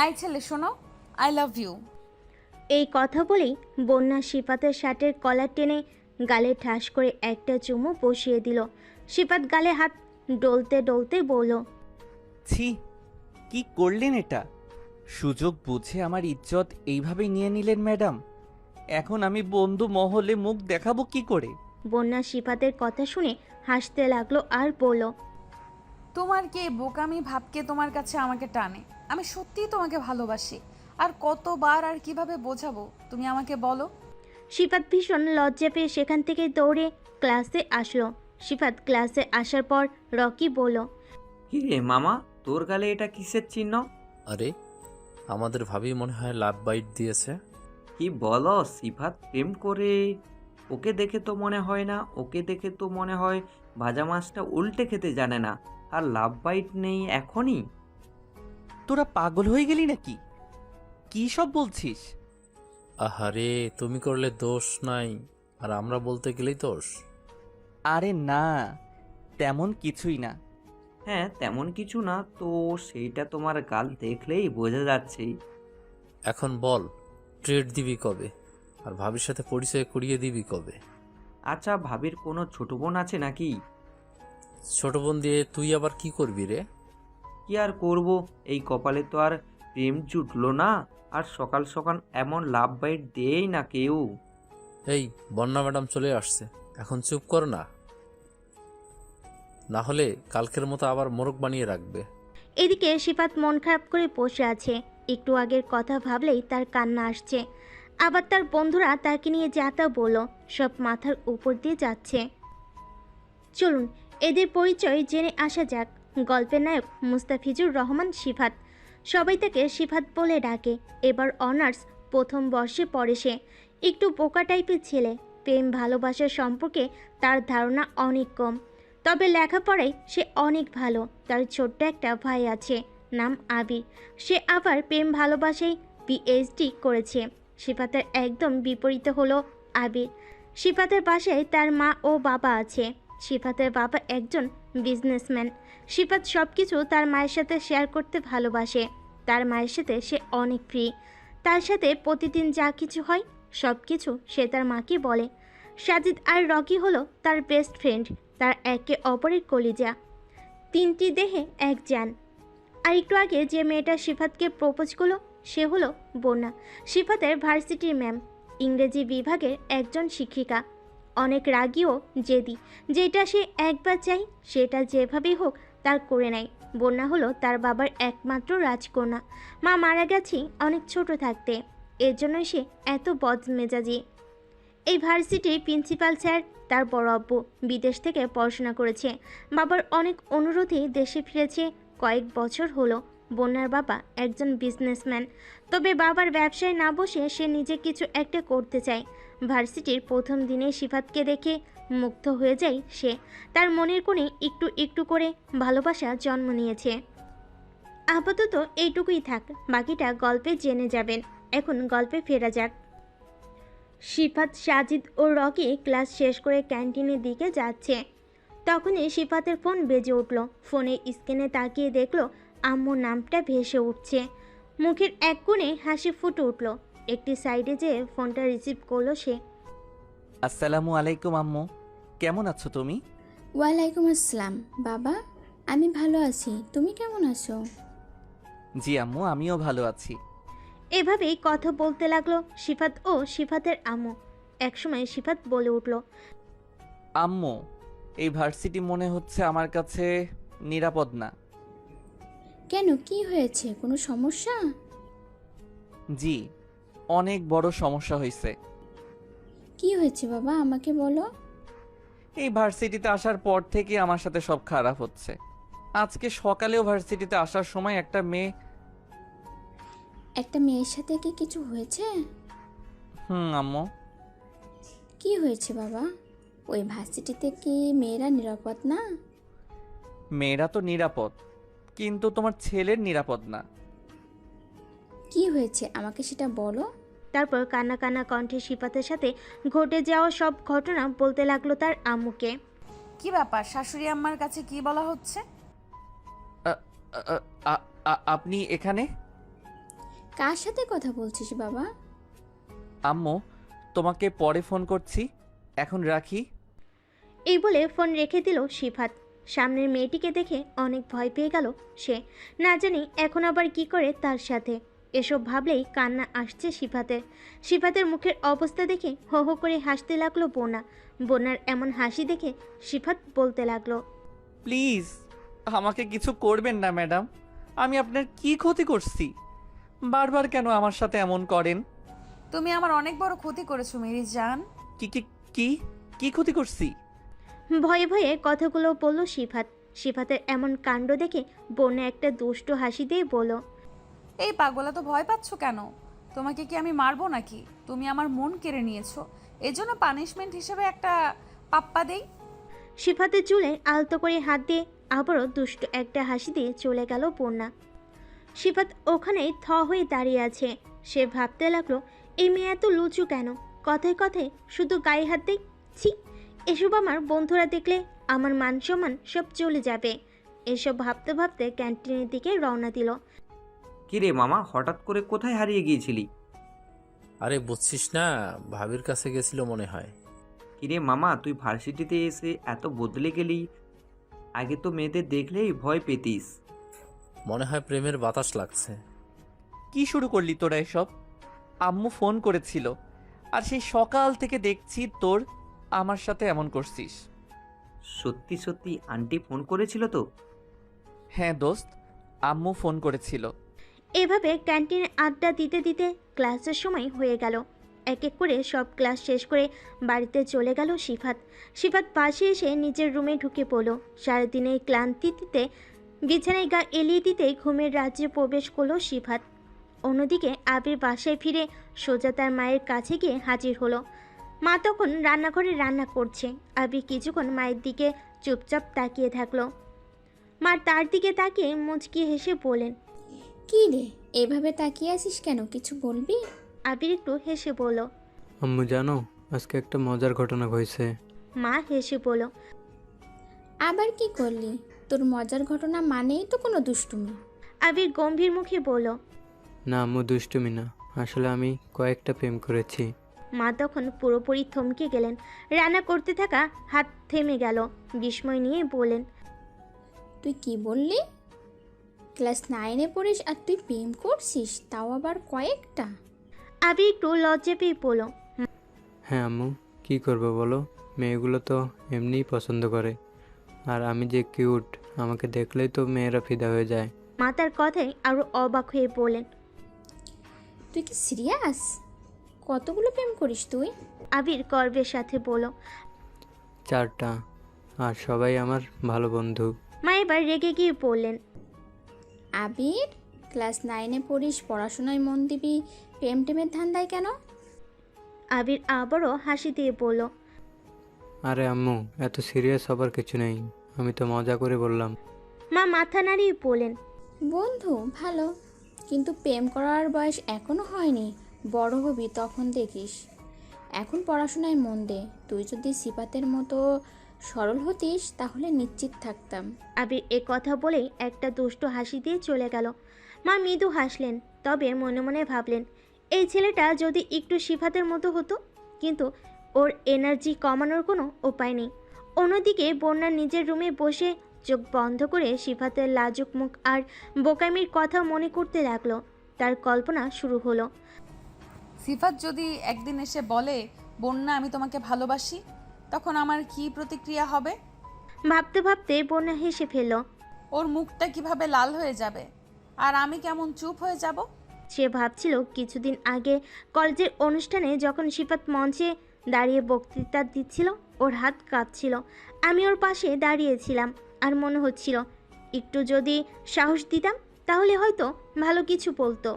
এই ছেলে শোনো, আই লাভ ইউ। এই কথা বলেই বন্যা সিফাতের শার্টের কলার টেনে গালে ঠাস করে একটা চুমু বসিয়ে দিল। সিফাত গালে হাত ডলতে ডলতে বলল, ছি, কি করলেন এটা? সুযোগ বুঝে আমার ইজ্জত এইভাবেই নিয়ে নিলেন ম্যাডাম। এখন আমি বন্ধু মহলে মুখ দেখাবো কি করে? বন্যা সিফাতের কথা শুনে হাসতে লাগলো আর বলল, তোমার কি এই বোকামি ভাবকে তোমার কাছে আমাকে টানে? আমি সত্যিই তোমাকে ভালোবাসি। আর কতবার আর কিভাবে বোঝাবো, তুমি আমাকে বলো। সিফাত ভীষণ লজ্জা পেয়ে সেখান থেকে দৌড়ে ক্লাসে আসলো। সিফাত ক্লাসে আসার পর রকি বলল, কি রে মামা, তোর গালে এটা কিসের চিহ্ন? আরে, আমাদের ভাবি মনে হয় লাভ বাইট দিয়েছে। কি বলো সিফাত প্রেম করে? ওকে দেখে তো মনে হয় না, ওকে দেখে তো মনে হয় ভাজা মাছটা উল্টে খেতে জানে না। আর লাভ বাইট নেই এখনই? তোরা পাগল হয়ে গেলি নাকি? কি সব বলছিস? আহারে, তুমি করলে দোষ নাই, আর আমরা বলতে গেলেই দোষ। আরে না, তেমন কিছুই না। হ্যাঁ, তেমন কিছু না তো সেইটা তোমার গাল দেখলেই বোঝা যাচ্ছে। এখন বল, ট্রেড দিবি কবে? আর ভাবির সাথে পরিচয় করিয়ে দিবি কবে? আচ্ছা, ভাবির কোনো ছোট বোন আছে নাকি? ছোট বোন দিয়ে তুই আবার কি করবি রে? কি আর করব, এই কপালে তো আর প্রেম জুটলো না। আর সকাল সকাল এমন লাভ বাইট দেই না কেউ। এই বন্যা ম্যাডাম চলে আসছে, এখন চুপ কর না, না হলে কালকের মতো আবার মোরগ বানিয়ে রাখবে। এদিকে সিফাত মন খারাপ করে বসে আছে। একটু আগের কথা ভাবলেই তার কান্না আসছে। আবার তার বন্ধুরা তাকে নিয়ে যা তা বলল, সব মাথার উপর দিয়ে যাচ্ছে। চলুন এদের পরিচয় জেনে আসা যাক। গল্পের নায়ক মুস্তাফিজুর রহমান সিফাত, সবাই তাকে সিফাত বলে ডাকে। এবার অনার্স প্রথম বর্ষে পড়ে সে। একটু বোকা টাইপের ছেলে, প্রেম ভালোবাসার সম্পর্কে তার ধারণা অনেক কম। তবে লেখাপড়ায় সে অনেক ভালো। তার ছোট্ট একটা ভাই আছে, নাম আবির। সে আবার প্রেম ভালোবাসায় পিএইচডি করেছে। সিফাতের একদম বিপরীত হলো আবির। সিফাতের বাসায় তার মা ও বাবা আছে। সিফাতের বাবা একজন বিজনেসম্যান। সিফাত সব কিছু তার মায়ের সাথে শেয়ার করতে ভালোবাসে। তার মায়ের সাথে সে অনেক ফ্রি। তার সাথে প্রতিদিন যা কিছু হয় সব কিছু সে তার মাকে বলে। সাজিদ আর রকি হলো তার বেস্ট ফ্রেন্ড। তার একে অপরের কলিজা, তিনটি দেহে এক জান। আর একটু আগে যে মেয়েটা সিফাতকে প্রপোজ করলো সে হলো বন্যা, সিফাতের ভার্সিটির ম্যাম, ইংরেজি বিভাগের একজন শিক্ষিকা। অনেক রাগী ও জেদি। যেটা সে একবার চাই সেটা যেভাবেই হোক তার করে নেয়। বন্যা হলো তার বাবার একমাত্র রাজকন্যা। মা মারা গেছে অনেক ছোট থাকতে, এর জন্য সে এত বদমেজাজি। এই ভার্সিটির প্রিন্সিপাল স্যার তার বড় আব্বু বিদেশ থেকে পড়াশোনা করেছে। বাবার অনেক অনুরোধে দেশে ফিরেছে। কয়েক বছর হলো। বন্যার বাবা একজন বিজনেসম্যান, তবে বাবার ব্যবসায় না বসে সে নিজে কিছু একটা করতে চায়। ভার্সিটির প্রথম দিনে সিফাতকে দেখে মুগ্ধ হয়ে যায় সে। তার মনের কোণে একটু একটু করে ভালোবাসা জন্ম নিয়েছে। আপাতত এইটুকুই থাক, বাকিটা গল্পে জেনে যাবেন। এখন গল্পে ফেরা যাক। সিফাত, সাজিদ ও রকি ক্লাস শেষ করে ক্যান্টিনের দিকে যাচ্ছে। তখনই সিফাতের ফোন বেজে উঠল। ফোনের স্ক্রিনে তাকিয়ে দেখলো আম্মুর নামটা ভেসে উঠছে। মুখের এক কোণে হাসি ফুটে উঠল। একটি সাইডে যেয়ে ফোনটা রিসিভ করলো সে। আসসালামু আলাইকুম আম্মু, কেমন আছো তুমি? ওয়ালাইকুম আসসালাম বাবা, আমি ভালো আছি, তুমি কেমন আছো? জি আম্মু, আমিও ভালো আছি। এভাবেই কথা বলতে লাগলো সিফাত ও সিফাতের আম্মু। একসময় সিফাত বলে উঠল, আম্মু, এই ভার্সিটি মনে হচ্ছে আমার কাছে নিরাপদ না। কেন, কি হয়েছে, কোনো সমস্যা? জি, অনেক বড় সমস্যা হয়েছে। কি হয়েছে বাবা, আমাকে বলো। এই ভার্সিটিতে আসার পর থেকে আমার সাথে সব খারাপ হচ্ছে। আজকে সকালেও ভার্সিটিতে আসার সময় একটা মেয়ে। একটা মেয়ের সাথে কি কিছু হয়েছে? আম্মু। কি হয়েছে বাবা? ওই ভার্সিটিতে কি মেয়েরা নিরাপদ না? মেয়েরা তো নিরাপদ, কিন্তু তোমার ছেলের নিরাপদ না। কি হয়েছে আমাকে সেটা বলো। তারপর কান্না কান্না কণ্ঠে সিফাতের সাথে ঘটে যাওয়া সব ঘটনা বলতে লাগলো তার আম্মুকে। কি ব্যাপার, শাশুড়ি আম্মার কাছে কি বলা হচ্ছে? আ- আ- আপনি এখানে? কার সাথে কথা বলছিস বাবা? আম্মু, তোমাকে পরে ফোন করছি, এখন রাখি। এই বলে ফোন রেখে দিল সিফাত। সামনের মেয়েটিকে দেখে অনেক ভয় পেয়ে গেল সে। না জানি এখন আবার কি করে তার সাথে। এসব ভাবলেই কান্না আসছে সিফাতের। সিফাতের মুখের অবস্থা দেখে হো হো করে হাসতে লাগলো বোনা। বোনার এমন হাসি দেখে সিফাত বলতে লাগলো, প্লিজ আমাকে কিছু করবেন না ম্যাডাম, আমি আপনার কি ক্ষতি করছি? বারবার কেন আমার সাথে এমন করেন? তুমি আমার অনেক বড় ক্ষতি করেছো মেরি জান। কি কি কি কি ক্ষতি করছি? ভয়ে ভয়ে কথাগুলো বলল সিফাত। সিফাতের এমন কাণ্ড দেখে বোনা একটা দুষ্ট হাসি দিয়ে বলল, এই পাগলা তো ভয় পাচ্ছ কেন? তোমাকে কি আমি মারবো নাকি? তুমি আমার মন কেড়ে নিয়েছো, এজন্য পানিশমেন্ট হিসেবে একটা পাপ্পা দেই। সিফাতের চুলে আলতো করে হাত দিয়ে আবারও দুষ্ট একটা হাসি দিয়ে চলে গেল বন্যা। সিফাত ওখানেই থ হয়ে দাঁড়িয়ে আছে। সে ভাবতে লাগলো, এই মেয়ে এত লুচু কেন? কথায় কথায় শুধু গায়ে হাত দেয়। ছি, এসব আমার বন্ধুরা দেখলে আমার মান সম্মান সব চলে যাবে। এসব ভাবতে ভাবতে ক্যান্টিনের দিকে রওনা দিল। কিরে মামা, হঠাৎ করে কোথায় হারিয়ে গিয়েছিলি? আরে বুঝছিস না, ভাবির কাছে গেছিল মনে হয়। কিরে মামা, তুই ভার্সিটিতে এসে এত বদলে গেলি। আগে তো মেয়েদের দেখলেই ভয় পেতিস। মনে হয় প্রেমের বাতাস লাগছে। কি শুরু করলি তোরা এসব? আম্মু ফোন করেছিল, আর সেই সকাল থেকে দেখছি তোর আমার সাথে এমন করছিস। সত্যি সত্যি আন্টি ফোন করেছিল তো? হ্যাঁ দোস্ত, আম্মু ফোন করেছিল। এভাবে ক্যান্টিনে আড্ডা দিতে দিতে ক্লাসের সময় হয়ে গেল। এক এক করে সব ক্লাস শেষ করে বাড়িতে চলে গেল সিফাত। সিফাত পাশে এসে নিজের রুমে ঢুকে পড়ল। সারাদিনের ক্লান্তিতে বিছানায় গা এলিয়ে দিতেই ঘুমের রাজ্যে প্রবেশ করলো সিফাত। অন্যদিকে আবির বাসায় ফিরে সোজা তার মায়ের কাছে গিয়ে হাজির হলো। মা তখন রান্নাঘরে রান্না করছে। আবির কিছুক্ষণ মায়ের দিকে চুপচাপ তাকিয়ে থাকলো। মা তার দিকে তাকিয়ে মুচকি হেসে বলেন, কি রে, এভাবে তাকিয়ে আছিস কেন? কিছু বলবি? আবির একটু হেসে বলল। আম্মু জানো, আজকে একটা মজার ঘটনা হয়েছে। মা হেসে বলল, আবার কি করলি? তোর মজার ঘটনা মানেই তো কোনো দুষ্টুমি। আবির গম্ভীর মুখে বলল। না আম্মু, দুষ্টুমি না, আসলে আমি কয়েকটা প্রেম করেছি। মা তখন পুরোপুরি থমকে গেলেন। রান্না করতে থাকা হাত থেমে গেল। বিস্ময় নিয়ে বলেন, তুই কি বললি? ক্লাস 9-এ পড়িস আর তুই প্রেম করছিস, তাও আবার কয়েকটা? আবির একটু লজ্জা পেয়ে বলল, হ্যাঁ আম্মু, কি করবো বলো, মেয়েগুলো তো এমনিই পছন্দ করে। আর আমি যে কিউট, আমাকে দেখলেই তো মেয়েরা ফিদা হয়ে যায়। মা তার কথায় আরো অবাক হয়ে বলেন, তুই কি সিরিয়াস? কতগুলো প্রেম করিস তুই? আবির গর্বের সাথে বলল। 4টা, আর সবাই আমার ভালো বন্ধু। মা এবার রেগে গিয়ে বললেন, আবির, ক্লাস 9-এ পড়িস, পড়াশোনায় মন দিবি, প্রেম টেমের ধান্দায় কেন? আবির আবারও হাসি দিয়ে বলল, আরে আম্মু, এত সিরিয়াস হবার কিছু নেই, আমি তো মজা করে বললাম। মা মাথা নাড়িয়ে বলেন, বন্ধু ভালো, কিন্তু প্রেম করার বয়স এখনো হয়নি। বড় হবি তখন দেখিস। এখন পড়াশোনায় মন দে। তুই যদি সিপাতের মতো সরল হতিস তাহলে নিশ্চিত থাকতাম। আবির এ কথা বলেই একটা দুষ্ট হাসি দিয়ে চলে গেল। মা মৃদু হাসলেন, তবে মনে মনে ভাবলেন, এই ছেলেটা যদি একটু সিফাতের মতো হতো, কিন্তু ওর এনার্জি কমানোর কোনো উপায় নেই। অন্যদিকে বন্যা নিজের রুমে বসে চোখ বন্ধ করে সিফাতের লাজুক মুখ আর বোকামির কথা মনে করতে লাগলো। তার কল্পনা শুরু হলো। সিফাত যদি একদিন এসে বলে, বন্যা আমি তোমাকে ভালোবাসি, তখন আমার কি প্রতিক্রিয়া হবে? ভাবতে ভাবতে বন্যা হেসে ফেলল। ওর মুখটা কিভাবে লাল হয়ে যাবে, আর আমি কেমন চুপ হয়ে যাব। সে ভাবছিল কিছুদিন আগে কলেজের অনুষ্ঠানে যখন সিফাত মঞ্চে দাঁড়িয়ে বক্তৃতা দিচ্ছিল, ওর হাত কাঁপছিল। আমি ওর পাশে দাঁড়িয়েছিলাম, আর মনে হচ্ছিল একটু যদি সাহস দিতাম তাহলে হয়তো ভালো কিছু বলতো।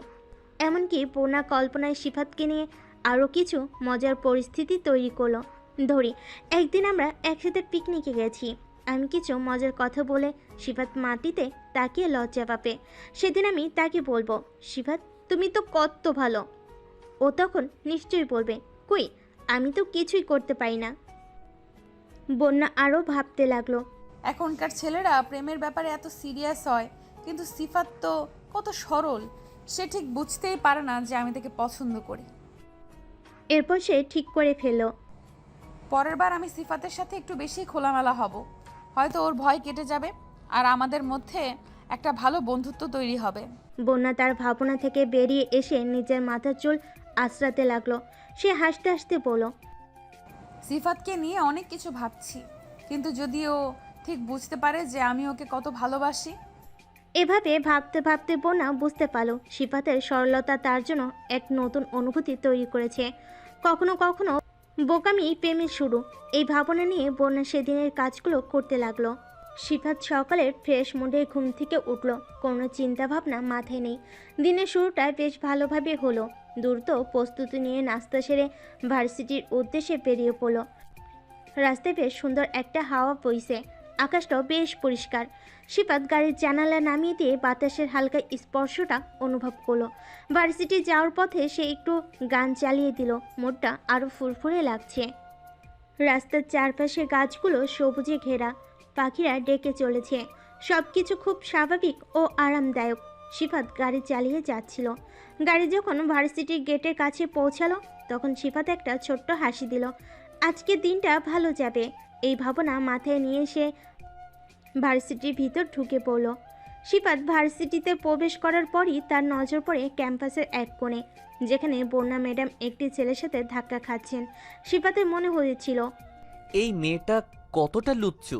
এমনকি পূর্ণা কল্পনায় সিফাতকে নিয়ে আরও কিছু মজার পরিস্থিতি তৈরি করলো। ধরি একদিন আমরা একসাথে পিকনিকে গেছি। আমি কিছু মজার কথা বলে সিফাত মাটিতে তাকিয়ে লজ্জা পাবে। সেদিন আমি তাকে বলবো, সিফাত তুমি তো কত ভালো। ও তখন নিশ্চয়ই বলবে, কই, আমি তো কিছুই করতে পারি না। বন্যা আরও ভাবতে লাগলো। এখনকার ছেলেরা প্রেমের ব্যাপারে এত সিরিয়াস হয়, কিন্তু সিফাত তো কত সরল। সে ঠিক বুঝতেই পারে না যে আমি তাকে পছন্দ করি। এরপর সে ঠিক করে ফেলল। পরের বার আমি সিফাতের সাথে একটু বেশি খোলামেলা হব, হয়তো ওর ভয় কেটে যাবে আর আমাদের মধ্যে একটা ভালো বন্ধুত্ব তৈরি হবে। বন্যা তার ভাবনা থেকে বেরিয়ে এসে নিজের মাথার চুল আঁচড়াতে লাগলো। সে হাসতে হাসতে বলল, সিফাতকে নিয়ে অনেক কিছু ভাবছি, কিন্তু যদি ও ঠিক বুঝতে পারে যে আমি ওকে কত ভালোবাসি। এভাবে ভাবতে ভাবতে বন্যা বুঝতে পারল সিফাতের সরলতা তার জন্য এক নতুন অনুভূতি তৈরি করেছে। কখনো কখনো বোকামি প্রেমের শুরু। এই ভাবনা নিয়ে বন্যা সেদিনের কাজগুলো করতে লাগলো। সিফাত সকালের ফ্রেশ মুডে ঘুম থেকে উঠল, কোনো চিন্তা ভাবনা মাথায় নেই। দিনের শুরুটা বেশ ভালোভাবে হলো। দ্রুত প্রস্তুতি নিয়ে নাস্তা সেরে ভার্সিটির উদ্দেশ্যে বেরিয়ে পড়ল। রাস্তায় বেশ সুন্দর একটা হাওয়া বইছে, আকাশটাও বেশ পরিষ্কার। সিফাত গাড়ির জানালা নামিয়ে দিয়ে বাতাসের হালকা স্পর্শটা অনুভব করলো। ভার্সিটি যাওয়ার পথে সে একটু গান চালিয়ে দিল, মুডটা আরও ফুরফুরে লাগছে। রাস্তার চারপাশে গাছগুলো সবুজে ঘেরা, পাখিরা ডেকে চলেছে। সব কিছু খুব স্বাভাবিক ও আরামদায়ক। সিফাত গাড়ি চালিয়ে যাচ্ছিল। গাড়ি যখন ভার্সিটির গেটের কাছে পৌঁছালো তখন সিফাত একটা ছোট্ট হাসি দিল। আজকের দিনটা ভালো যাবে, এই ভাবনা মাথায় নিয়ে সে ভার্সিটির ভিতর ঢুকে পড়ল। সিফাত ভার্সিটিতে প্রবেশ করার পরই তার নজর পড়ে ক্যাম্পাসের এক কোণে, যেখানে বন্যা ম্যাডাম একটি ছেলের সাথে ধাক্কা খাচ্ছেন। সিফাতের মনে হয়েছিল এই মেয়েটা কতটা লুচ্চু,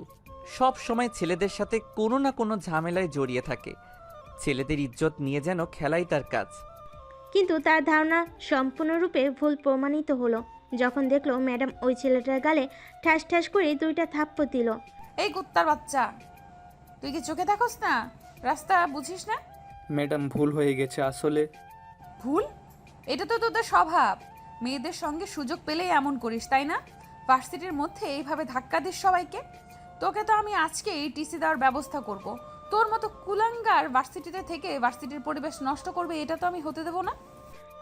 সব সময় ছেলেদের সাথে কোনো না কোনো ঝামেলায় জড়িয়ে থাকে। ছেলেদের ইজ্জত নিয়ে যেন খেলাই তার কাজ। কিন্তু তার ধারণা সম্পূর্ণরূপে ভুল প্রমাণিত হলো যখন দেখলো ম্যাডাম ওই ছেলেটার গালে ঠাস ঠাস করে 2টা থাপ্পড় দিল। এই কুত্তার বাচ্চা, তুই কি চোখে দেখোস না? রাস্তা বুঝিস না? ম্যাডাম ভুল হয়ে গেছে আসলে। ভুল? এটা তো তোদের স্বভাব, মেয়েদের সঙ্গে সুযোগ পেলেই এমন করিস, তাই না? ভার্সিটির মধ্যে এইভাবে ধাক্কা দিস সবাইকে। তোকে তো আমি আজকেই টিসি দেওয়ার ব্যবস্থা করব। তোর মতো কুলাঙ্গার ভার্সিটিতে থেকে ভার্সিটির পরিবেশ নষ্ট করবে, এটা তো আমি হতে দেবো না।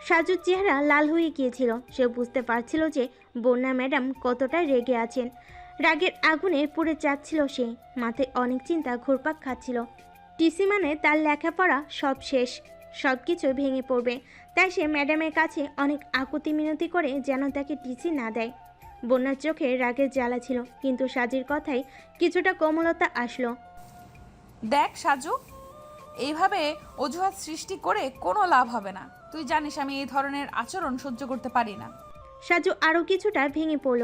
সাজুর চেহারা লাল হয়ে গিয়েছিল। সে বুঝতে পারছিল যে বন্যা ম্যাডাম কতটা রেগে আছেন। রাগের আগুনে পুড়ে যাচ্ছিল সে। মাথায় অনেক চিন্তা ঘুরপাক খাচ্ছিল। টিসি মানে তার লেখাপড়া সব শেষ, সব কিছু ভেঙে পড়বে। তাই সে ম্যাডামের কাছে অনেক আকুতি মিনতি করে যেন তাকে টিসি না দেয়। বন্যার চোখে রাগের জ্বালা ছিল, কিন্তু সাজির কথায় কিছুটা কোমলতা আসলো। দেখ সাজু, এইভাবে অজুহাত সৃষ্টি করে কোনো লাভ হবে না। তুই জানিস আমি এই ধরনের আচরণ সহ্য করতে পারি না। সাজু আরও কিছুটা ভেঙে পড়ল।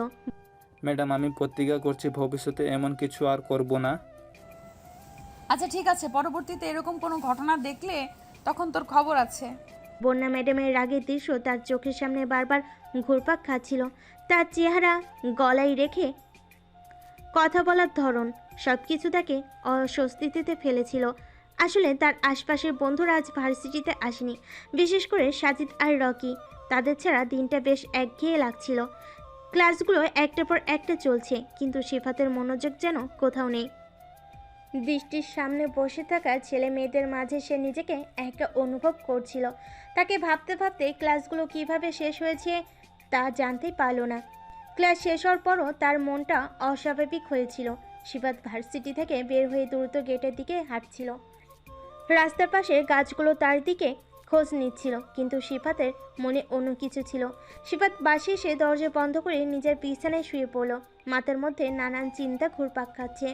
ম্যাডাম আমি প্রতিজ্ঞা করছি ভবিষ্যতে এমন কিছু আর করব না। আচ্ছা ঠিক আছে, পরবর্তীতে এরকম কোনো ঘটনা দেখলে তখন তোর খবর আছে। বন্যা ম্যাডামের রাগের দৃশ্য তার চোখের সামনে বারবার ঘুরপাক খাচ্ছিল। তার চেহারা, গলায় রেখে কথা বলার ধরন, সব কিছু তাকে অস্বস্তিতে ফেলেছিল। আসলে তার আশপাশের বন্ধুরা আজ ভার্সিটিতে আসেনি, বিশেষ করে সাজিদ আর রকি। তাদের ছাড়া দিনটা বেশ একঘেয়ে লাগছিল। ক্লাসগুলো একটার পর একটা চলছে, কিন্তু সিফাতের মনোযোগ যেন কোথাও নেই। দৃষ্টির সামনে বসে থাকা ছেলে মেয়েদের মাঝে সে নিজেকে একা অনুভব করছিল। তাকে ভাবতে ভাবতে ক্লাসগুলো কিভাবে শেষ হয়েছে তা জানতেই পারল না। ক্লাস শেষ হওয়ার পরও তার মনটা অস্বাভাবিক হয়েছিল। সিফাত ভার্সিটি থেকে বের হয়ে দ্রুত গেটের দিকে হাঁটছিল। রাস্তার পাশে গাছগুলো তার দিকে খোঁজ নিচ্ছিল, কিন্তু সিফাতের মনে অন্য কিছু ছিল। সিফাত বাসে এসে দরজা বন্ধ করে নিজের বিছানায় শুয়ে পড়ল। মাথার মধ্যে নানান চিন্তা ঘুরপাক খাচ্ছে।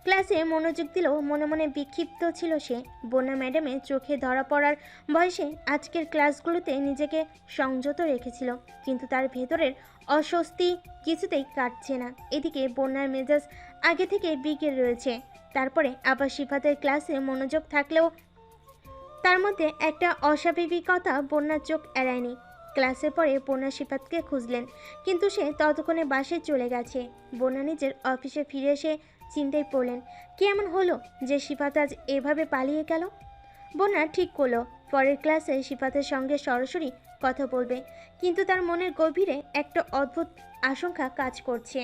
ক্লাসে মনোযোগ দিলেও মনে মনে বিক্ষিপ্ত ছিল সে। বন্যা ম্যাডামের চোখে ধরা পড়ার বয়সে আজকের ক্লাসগুলোতে নিজেকে সংযত রেখেছিল, কিন্তু তার ভেতরের অস্বস্তি কিছুতেই কাটছে না। এদিকে বন্যার মেজাজ আগে থেকে বিগড়ে রয়েছে। তারপরে আবার সিফাতের ক্লাসে মনোযোগ থাকলেও তার মধ্যে একটা অস্বাভাবিকতা বন্যার চোখ এড়ায়নি। ক্লাসের পরে বন্যা সিফাতকে খুঁজলেন, কিন্তু সে ততক্ষণে বাসায় চলে গেছে। বন্যা নিজের অফিসে ফিরে এসে চিন্তায় পড়লেন, কি এমন হলো যে সিফাত আজ এভাবে পালিয়ে গেল। বন্যা ঠিক করলো পরের ক্লাসে সিফাতের সঙ্গে সরাসরি কথা বলবে, কিন্তু তার মনের গভীরে একটা অদ্ভুত আশঙ্কা কাজ করছে।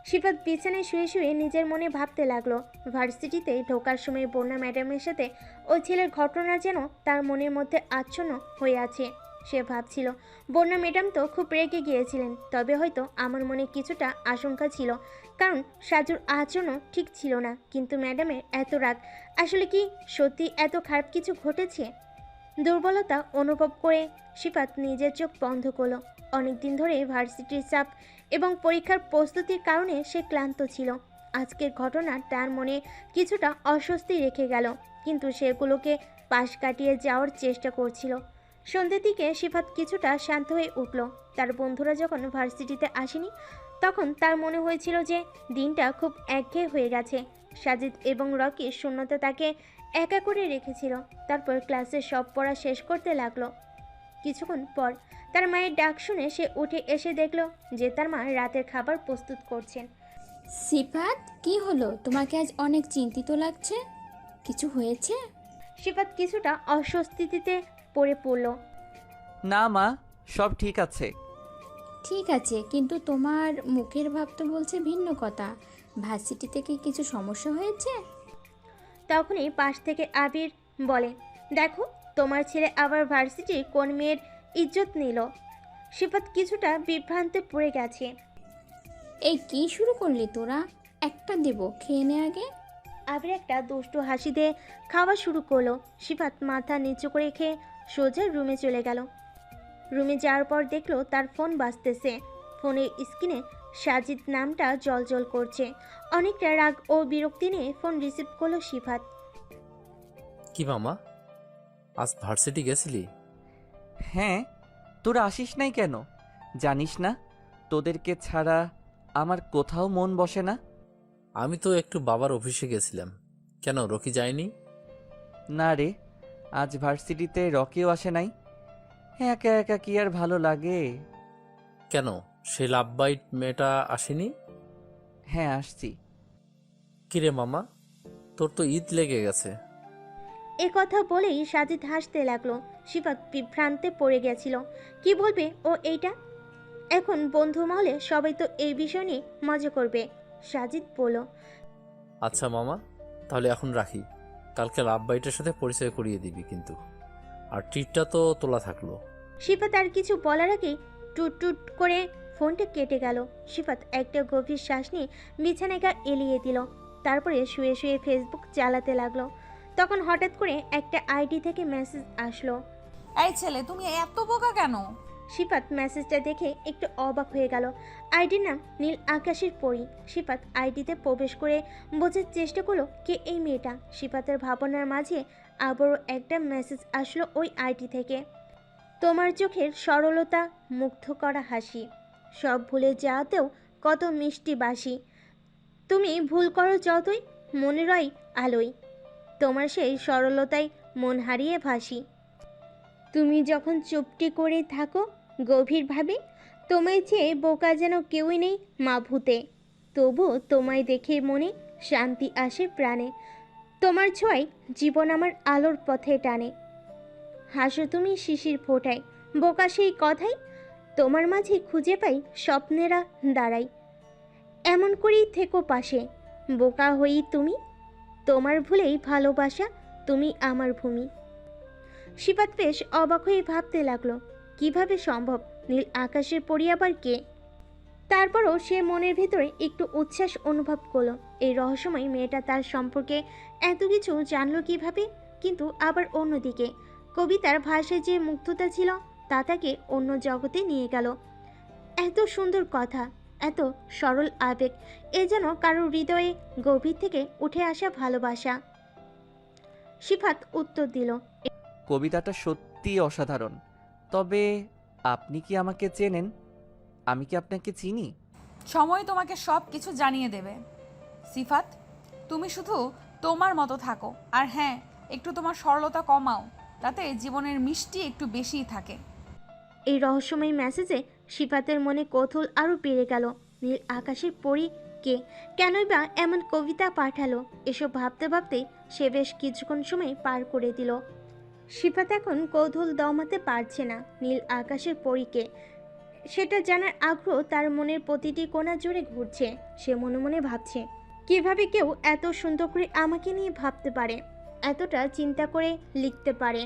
সিফাত বিছানায় শুয়ে শুয়ে নিজের মনে ভাবতে লাগলো। ভার্সিটিতে ঢোকার সময় বন্যা ম্যাডামের সাথে ওই ছেলের ঘটনা যেন তার মনের মধ্যে আচ্ছন্ন হয়ে আছে। সে ভাবছিল, বন্যা ম্যাডাম তো খুব রেগে গিয়েছিলেন, তবে হয়তো আমার মনে কিছুটা আশঙ্কা ছিল, কারণ সাজুর আচরণও ঠিক ছিল না। কিন্তু ম্যাডামের এত রাগ, আসলে কি সত্যি এত খারাপ কিছু ঘটেছে? দুর্বলতা অনুভব করে সিফাত নিজের চোখ বন্ধ করলো। অনেকদিন ধরে ভার্সিটির চাপ এবং পরীক্ষার প্রস্তুতির কারণে সে ক্লান্ত ছিল। আজকের ঘটনা তার মনে কিছুটা অস্বস্তি রেখে গেল, কিন্তু সেগুলোকে পাশ কাটিয়ে যাওয়ার চেষ্টা করছিল। সন্ধ্যের দিকে সিফাত কিছুটা শান্ত হয়ে উঠল। তার বন্ধুরা যখন ভার্সিটিতে আসেনি তখন তার মনে হয়েছিল যে দিনটা খুব একঘেয়ে হয়ে গেছে। সাজিদ এবং রকির শূন্যতা তাকে একা করে রেখেছিল। তারপর ক্লাসের সব পড়া শেষ করতে লাগলো। কিছুক্ষণ পর তার মায়ের ডাক শুনে সে উঠে এসে দেখল যে তার মা রাতের খাবার প্রস্তুত করছেন। সিফাত, কি হলো? তোমাকে আজ অনেক চিন্তিত লাগছে। কিছু হয়েছে? সিফাত কিছুটা অস্বস্তিতে পড়ে পড়ল। না মা, সব ঠিক আছে। ঠিক আছে, কিন্তু তোমার মুখের ভাব তো বলছে ভিন্ন কথা। ভার্সিটিতে কি কিছু সমস্যা হয়েছে? তখনই পাশ থেকে আবির বলে, দেখো তোমার ছেলে আবার ভার্সিটির কোন মেয়ের ইজ্জত নিল। সিফাত কিছুটা বিভ্রান্তে পড়ে গেছে। এই কি শুরু করলি তোরা? একটা দেবো, খেয়ে নে আগে। আবির একটা দুষ্টু হাসি দিয়ে খাওয়া শুরু করলো। সিফাত মাথা নিচু করে খেয়ে সোজা রুমে চলে গেল। রুমে যাওয়ার পর দেখলো তার ফোন বাজতেছে। ফোনের স্ক্রিনে সাজিদ নামটা জ্বলজ্বল করছে। অনেকটা রাগ ও বিরক্তি নিয়ে ফোন রিসিভ করলো সিফাত। কি মামা, আজ ভার্সিটি গেছিলি? হ্যাঁ, তোরা আসিস নাই কেন? জানিস না তোদেরকে ছাড়া আমার কোথাও মন বসে না। আমি তো একটু বাবার অফিসে গেছিলাম। কেন, রকি যায়নি? না রে, আজ ভার্সিটিতে রকিও আসে নাই। একা একা কি আর ভালো লাগে। কেন, সে লাভ বাইট মেয়েটা আসেনি? হ্যাঁ, আসছি। কিরে মামা, তোর তো ঈদ লেগে গেছে। এ কথা বলেই সাজিদ হাসতে লাগলো। সিফাত বিভ্রান্তে পড়ে গেছিল। কি বলবে ও এইটা? এখন বন্ধু মহলে সবাই তো এই বিষয় নিয়ে মজা করবে। সাজিদ বলল, আচ্ছা মামা, তাহলে এখন রাখি। কালকে লাভ বাইটের সাথে পরিচয় করিয়ে দিবি কিন্তু। আর ট্রিটটা তো তোলা থাকলো। সিফাত আর কিছু বলার আগেই টুট টুট করে ফোনটা কেটে গেল। সিফাত একটা গভীর শ্বাস নিয়ে বিছানায় গা এলিয়ে দিল। তারপরে শুয়ে শুয়ে ফেসবুক চালাতে লাগলো। তখন হঠাৎ করে একটা আইডি থেকে মেসেজ আসলো। এই ছেলে, তুমি এত বোকা কেন? সিফাত মেসেজটা দেখে একটু অবাক হয়ে গেল। আইডির নাম নীল আকাশের পরী। সিফাত আইডিতে প্রবেশ করে বোঝার চেষ্টা করলো কে এই মেয়েটা। সিফাতের ভাবনার মাঝে আবারও একটা মেসেজ আসলো ওই আইডি থেকে। তোমার চোখের সরলতা, মুগ্ধ করা হাসি, সব ভুলে যাওয়াতেও কত মিষ্টি বাসি। তুমি ভুল করো যতই, মনে রয় আলোয়। তোমার সেই সরলতায় মন হারিয়ে ভাসি। তুমি যখন চুপটি করে থাকো গভীরভাবে, তোমায় চেয়ে বোকা যেন কেউই নেই মা ভূতে। তবু তোমায় দেখে মনে শান্তি আসে প্রাণে। তোমার ছোঁয়ায় জীবন আমার আলোর পথে টানে। হাসো তুমি শিশির ফোটায়, বোকা সেই কথাই তোমার মাঝে খুঁজে পাই স্বপ্নেরা দাঁড়াই। এমন করেই থেকো পাশে, বোকা হই তুমি। তোমার ভুলেই ভালোবাসা, তুমি আমার ভূমি। সিফাত বেশ অবাক হয়ে ভাবতে লাগলো, কিভাবে সম্ভব? নীল আকাশের পরি আবার কে? তারপরও সে মনের ভিতরে একটু উচ্ছ্বাস অনুভব করলো। এই রহস্যময় মেয়েটা তার সম্পর্কে এত কিছু জানলো কিভাবে? কিন্তু আবার অন্যদিকে কবিতার ভাষায় যে মুগ্ধতা ছিল তা তাকে অন্য জগতে নিয়ে গেল। এত সুন্দর কথা, এত সরল আবেগ, এ যেন কারোর হৃদয়ে গভীর থেকে উঠে আসা ভালোবাসা। সিফাত উত্তর দিল, কবিতাটা সত্যি অসাধারণ। তবে আপনি কি আমাকে চেনেন? আমি কি আপনাকে চিনি? সময় তোমাকে সব কিছু জানিয়ে দেবে। সিফাত, তুমি শুধু তোমার মতো থাকো। আর হ্যাঁ, একটু তোমার সরলতা কমাও, তাতে জীবনের মিষ্টি একটু বেশিই থাকে। এই রহস্যময় মেসেজে সিফাতের মনে কৌতূহল আরও বেড়ে গেল। নীল আকাশের পরী কে? কেনই বা এমন কবিতা পাঠালো? এসব ভাবতে ভাবতেই সে বেশ কিছুক্ষণ সময় পার করে দিল। সিফাত এখন কৌতূহল দমাতে পারছে না। নীল আকাশের পরীকে সেটা জানার আগ্রহ তার মনের প্রতিটি কোণা জুড়ে ঘুরছে। সে মনে মনে ভাবছে, কিভাবে কেউ এত সুন্দর করে আমাকে নিয়ে ভাবতে পারে, এতটা চিন্তা করে লিখতে পারে।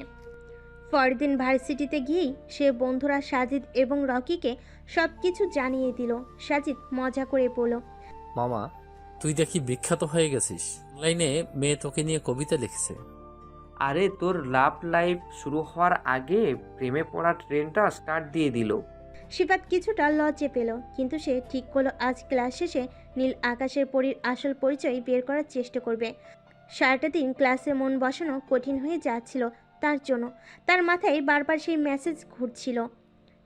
পরদিন ভার্সিটিতে গিয়েই সে বন্ধুরা সাজিদ এবং রকিকে সব কিছু জানিয়ে দিল। সাজিদ মজা করে বলল, মামা, তুই দেখি বিখ্যাত হয়ে গেছিস। অনলাইনে মেয়ে তোকে নিয়ে কবিতা লিখছে। আরে তোর লাভ লাইফ শুরু হওয়ার আগে প্রেমে পড়া ট্রেনটা স্টার্ট দিয়ে দিল। সিফাত কিছুটা লজ্জে পেল, কিন্তু সে ঠিক করলো আজ ক্লাস শেষে নীল আকাশের পরীর আসল পরিচয় বের করার চেষ্টা করবে। সারাটা দিন ক্লাসে মন বসানো কঠিন হয়ে যাচ্ছিল তার জন্য। তার মাথায় বারবার সেই মেসেজ ঘুরছিল।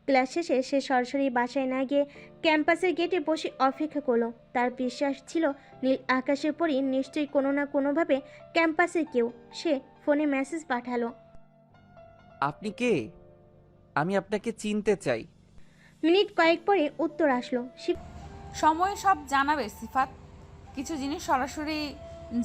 ক্লাস শেষে সে সরাসরি বাসায় না গিয়ে ক্যাম্পাসের গেটে বসে অপেক্ষা করলো। তার বিশ্বাস ছিল নীল আকাশের পরই নিশ্চয়ই কোনো না কোনোভাবে ক্যাম্পাসে কেউ। সে ফোনে মেসেজ পাঠালো। আপনি কে? আমি আপনাকে চিনতে চাই। মিনিট কয়েক পরে উত্তর আসলো। সময় সব জানাবে সিফাত, কিছু জিনিস সরাসরি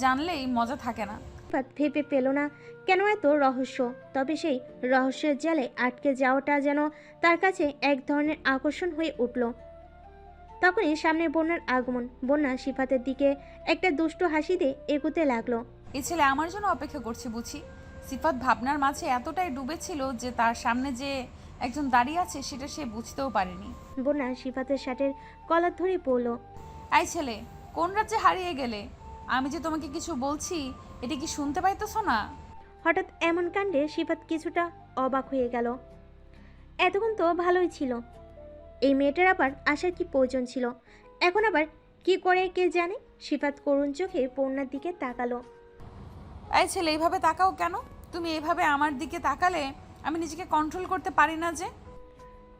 জানলেই মজা থাকে না। সিফাত ভেবে পেল না কেন এত রহস্য, তবে সেই রহস্যের জালে আটকে যাওয়াটা যেন তার কাছে এক ধরনের আকর্ষণ হয়ে উঠল। তখনই সামনে বন্যার আগমন। বন্যা সিফাতের দিকে একটা দুষ্টু হাসি দিয়ে এগোতে লাগলো। এই ছেলে আমার জন্য অপেক্ষা করছে বুঝি। সিফাত ভাবনার মাঝে এতটাই ডুবেছিল যে তার সামনে যে একজন দাঁড়িয়ে আছে সেটা সে বুঝতেও পারেনি। বন্যা সিফাতের শার্টের কলার ধরে পড়ল। এই ছেলে, কোন রাজ্যে হারিয়ে গেলে? আমি যে তোমাকে কিছু বলছি এটা কি শুনতে পাইতেছ না? হঠাৎ এমন কাণ্ডে সিফাত কিছুটা অবাক হয়ে গেল। এতক্ষণ তো ভালোই ছিল, এই মেয়েটার আবার আসার কি প্রয়োজন ছিল? এখন আবার কি করে কে জানে। সিফাত করুণ চোখে বন্যার দিকে তাকালো। এই ছেলে, এইভাবে তাকাও কেন? তুমি এইভাবে আমার দিকে তাকালে আমি নিজেকে কন্ট্রোল করতে পারি না যে।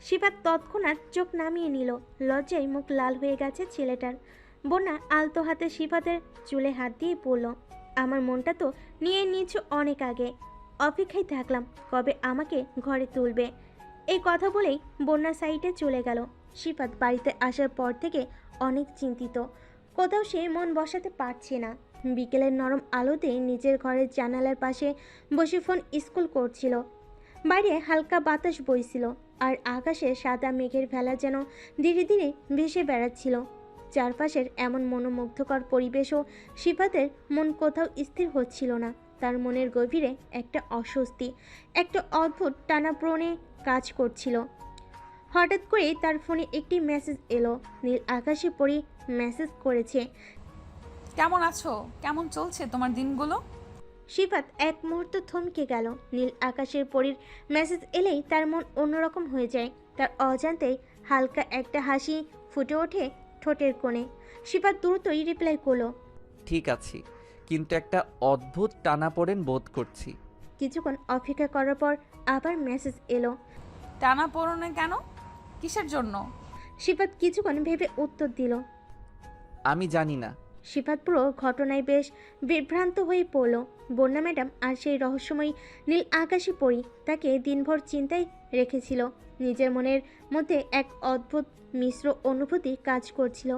সিফাত তৎক্ষণাৎ চোখ নামিয়ে নিল। লজ্জায় মুখ লাল হয়ে গেছে ছেলেটার। বন্যা আলতো হাতে সিফাতের চুলে হাত দিয়ে বলল, আমার মনটা তো নিয়ে নিয়েছ অনেক আগে, অপেক্ষায় থাকলাম কবে আমাকে ঘরে তুলবে। এই কথা বলেই বন্যা সাইডে চলে গেল। সিফাত বাড়িতে আসার পর থেকে অনেক চিন্তিত, কোথাও সে মন বসাতে পারছে না। বিকেলের নরম আলোতে নিজের ঘরের জানালার পাশে বসে ফোন স্ক্রল করছিল। বাইরে হালকা বাতাস বইছিল, আর আকাশে সাদা মেঘের ভেলা যেন ধীরে ধীরে ভেসে বেড়াচ্ছিল। চারপাশের এমন মনোমুগ্ধকর পরিবেশও সিফাতের মন কোথাও স্থির হচ্ছিল না। তার মনের গভীরে একটা অস্বস্তি, একটা অদ্ভুত টানাপ্রণে কাজ করছিল। হঠাৎ করে তার ফোনে একটি মেসেজ এলো। নীল আকাশে পড়ে মেসেজ করেছে। কেমন আছো? কেমন চলছে তোমার দিনগুলো? সিফাত এক মুহূর্ত থমকে গেল। নীল আকাশের পরীর মেসেজ এলেই তার মন অন্যরকম হয়ে যায়। তার অজান্তেই হালকা একটা হাসি ফুটে ওঠে ঠোঁটের কোণে। সিফাত দ্রুতই রিপ্লাই করলো, ঠিক আছি, কিন্তু একটা অদ্ভুত টানাপোড়েন বোধ করছি। কিছুক্ষণ অপেক্ষা করার পর আবার মেসেজ এলো। টানা পড়নে কেন? কিসের জন্য? সিফাত কিছুক্ষণ ভেবে উত্তর দিল। আমি জানি না। সিফাত পুরো ঘটনায় বেশ বিভ্রান্ত হয়ে পড়ল। বন্যা ম্যাডাম আর সেই রহস্যময়ী নীল আকাশে পড়ি তাকে দিনভর চিন্তায় রেখেছিল। নিজের মনের মধ্যে এক অদ্ভুত মিশ্র অনুভূতি কাজ করছিল।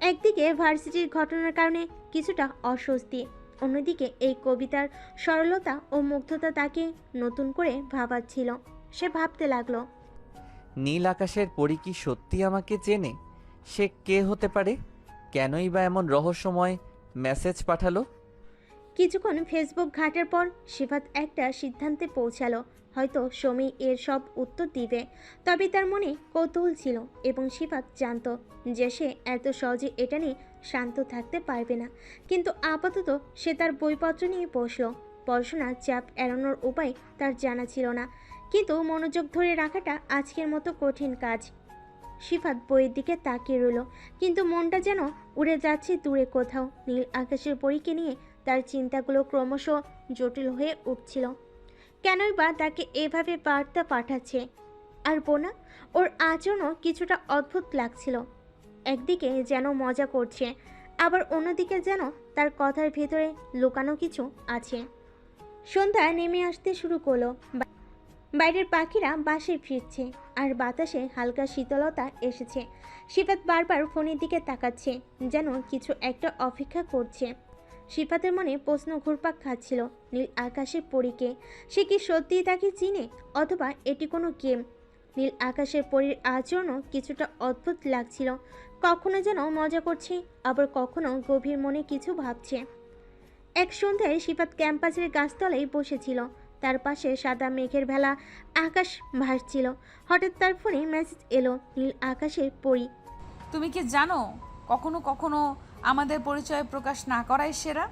একদিকে ভার্সিটির ঘটনার কারণে কিছুটা অস্বস্তি, অন্যদিকে এই কবিতার সরলতা ও মুগ্ধতা তাকে নতুন করে ভাবাচ্ছিল। সে ভাবতে লাগলো, নীল আকাশের পরী কি সত্যি আমাকে চেনে? সে কে হতে পারে? কেনই বা এমন রহস্যময় মেসেজ পাঠালো? কিছুক্ষণ ফেসবুক ঘাটার পর সিফাত একটা সিদ্ধান্তে পৌঁছালো। হয়তো সমী এর সব উত্তর দিবে। তবে তার মনে কৌতূহল ছিল এবং সিফাত জানত যে সে এত সহজে এটা নিয়ে শান্ত থাকতে পারবে না। কিন্তু আপাতত সে তার বইপত্র নিয়ে বসলো। পড়াশোনার চাপ এড়ানোর উপায় তার জানা ছিল না, কিন্তু মনোযোগ ধরে রাখাটা আজকের মতো কঠিন কাজ। সিফাত বইয়ের দিকে তাকিয়ে রইল, কিন্তু মনটা যেন উড়ে যাচ্ছে দূরে কোথাও। নীল আকাশের পরীকে নিয়ে তার চিন্তাগুলো ক্রমশ জটিল হয়ে উঠছিল। কেনই বা তাকে এভাবে বার্তা পাঠাচ্ছে? আর বোনা, ওর আচরণও কিছুটা অদ্ভুত লাগছিল। একদিকে যেন মজা করছে, আবার অন্যদিকে যেন তার কথার ভেতরে লুকানো কিছু আছে। সন্ধ্যা নেমে আসতে শুরু করলো। বাইরের পাখিরা বাসায় ফিরছে, আর বাতাসে হালকা শীতলতা এসেছে। সিফাত বারবার ফোনের দিকে তাকাচ্ছে, যেন কিছু একটা অপেক্ষা করছে। সিফাতের মনে প্রশ্ন ঘুরপাক খাচ্ছিল, নীল আকাশের পরীকে সে কি সত্যিই তাকে চিনে, অথবা এটি কোনো গেম? নীল আকাশের পরীর আচরণও কিছুটা অদ্ভুত লাগছিল। কখনো যেন মজা করছে, আবার কখনো গভীর মনে কিছু ভাবছে। এক সন্ধ্যায় সিফাত ক্যাম্পাসের গাছতলায় বসেছিল। তার পাশে সাদা মেঘের ভেলা আকাশ ভাসছিল। হঠাৎ তার ফোনে মেসেজ এলো, নীল আকাশের পরী। তুমি কি জানো, কখনো কখনো আমাদের পরিচয় প্রকাশ না করাই সেরা।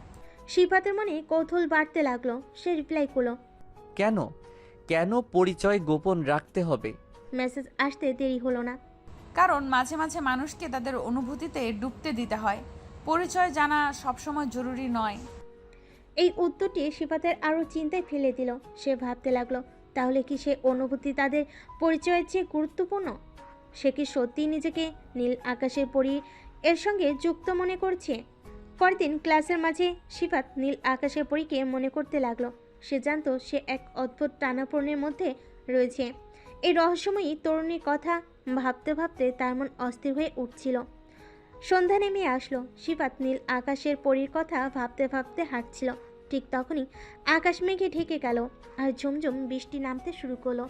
সিফাতের মনে কৌতূহল বাড়তে লাগলো। সে রিপ্লাই করলো, কেন কেন পরিচয় গোপন রাখতে হবে? মেসেজ আসতে দেরি হলো না। কারণ মাঝে মাঝে মানুষকে তাদের অনুভূতিতে ডুবতে দিতে হয়। পরিচয় জানা সবসময় জরুরি নয়। এই উত্তরটি সিফাতের আরও চিন্তায় ফেলে দিল। সে ভাবতে লাগলো, তাহলে কি সে অনুভূতি তাদের পরিচয়ের চেয়ে গুরুত্বপূর্ণ? সে কি সত্যিই নিজেকে নীল আকাশের পরী এর সঙ্গে যুক্ত মনে করছে? পরদিন ক্লাসের মাঝে সিফাত নীল আকাশের পরীকে মনে করতে লাগলো। সে জানতো সে এক অদ্ভুত টানাপোড়েনের মধ্যে রয়েছে। এই রহস্যময়ী তরুণীর কথা ভাবতে ভাবতে তার মন অস্থির হয়ে উঠছিল। সন্ধ্যা নেমে আসলো। সিফাত নীল আকাশের পরীর কথা ভাবতে ভাবতে হাঁটছিল। ঠিক তখনই আকাশ মেঘে ঢেকে গেল আর ঝুমঝুম বৃষ্টি নামতে শুরু করলো।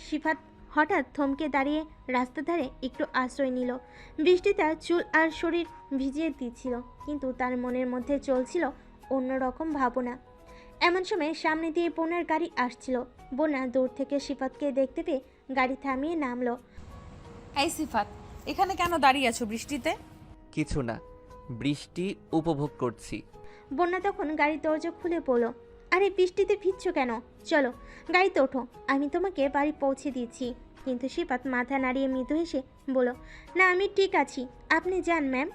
সিফাত হঠাৎ থমকে দাঁড়িয়ে রাস্তার ধারে একটু আশ্রয় নিল। বৃষ্টি তার চুল আর শরীর ভিজিয়ে দিচ্ছিল, কিন্তু তার মনের মধ্যে চলছিল অন্যরকম ভাবনা। এমন সময় সামনে দিয়ে বোনার গাড়ি আসছিল। বোনা দূর থেকে সিফাতকে দেখতে পেয়ে গাড়ি থামিয়ে নামলো। এই সিফাত, এখানে কেন দাঁড়িয়ে আছো বৃষ্টিতে? কিছু না, বৃষ্টি উপভোগ করছি। বন্যা তখন গাড়ির দরজা খুলে বলল, আরে বৃষ্টিতে ভিজছো কেন? চলো গাড়িতে ওঠো, আমি তোমাকে বাড়ি পৌঁছে দিচ্ছি। কিন্তু সিফাত মাথা নাড়িয়ে মৃদু হেসে বলল, না আমি ঠিক আছি, আপনি যান ম্যাম।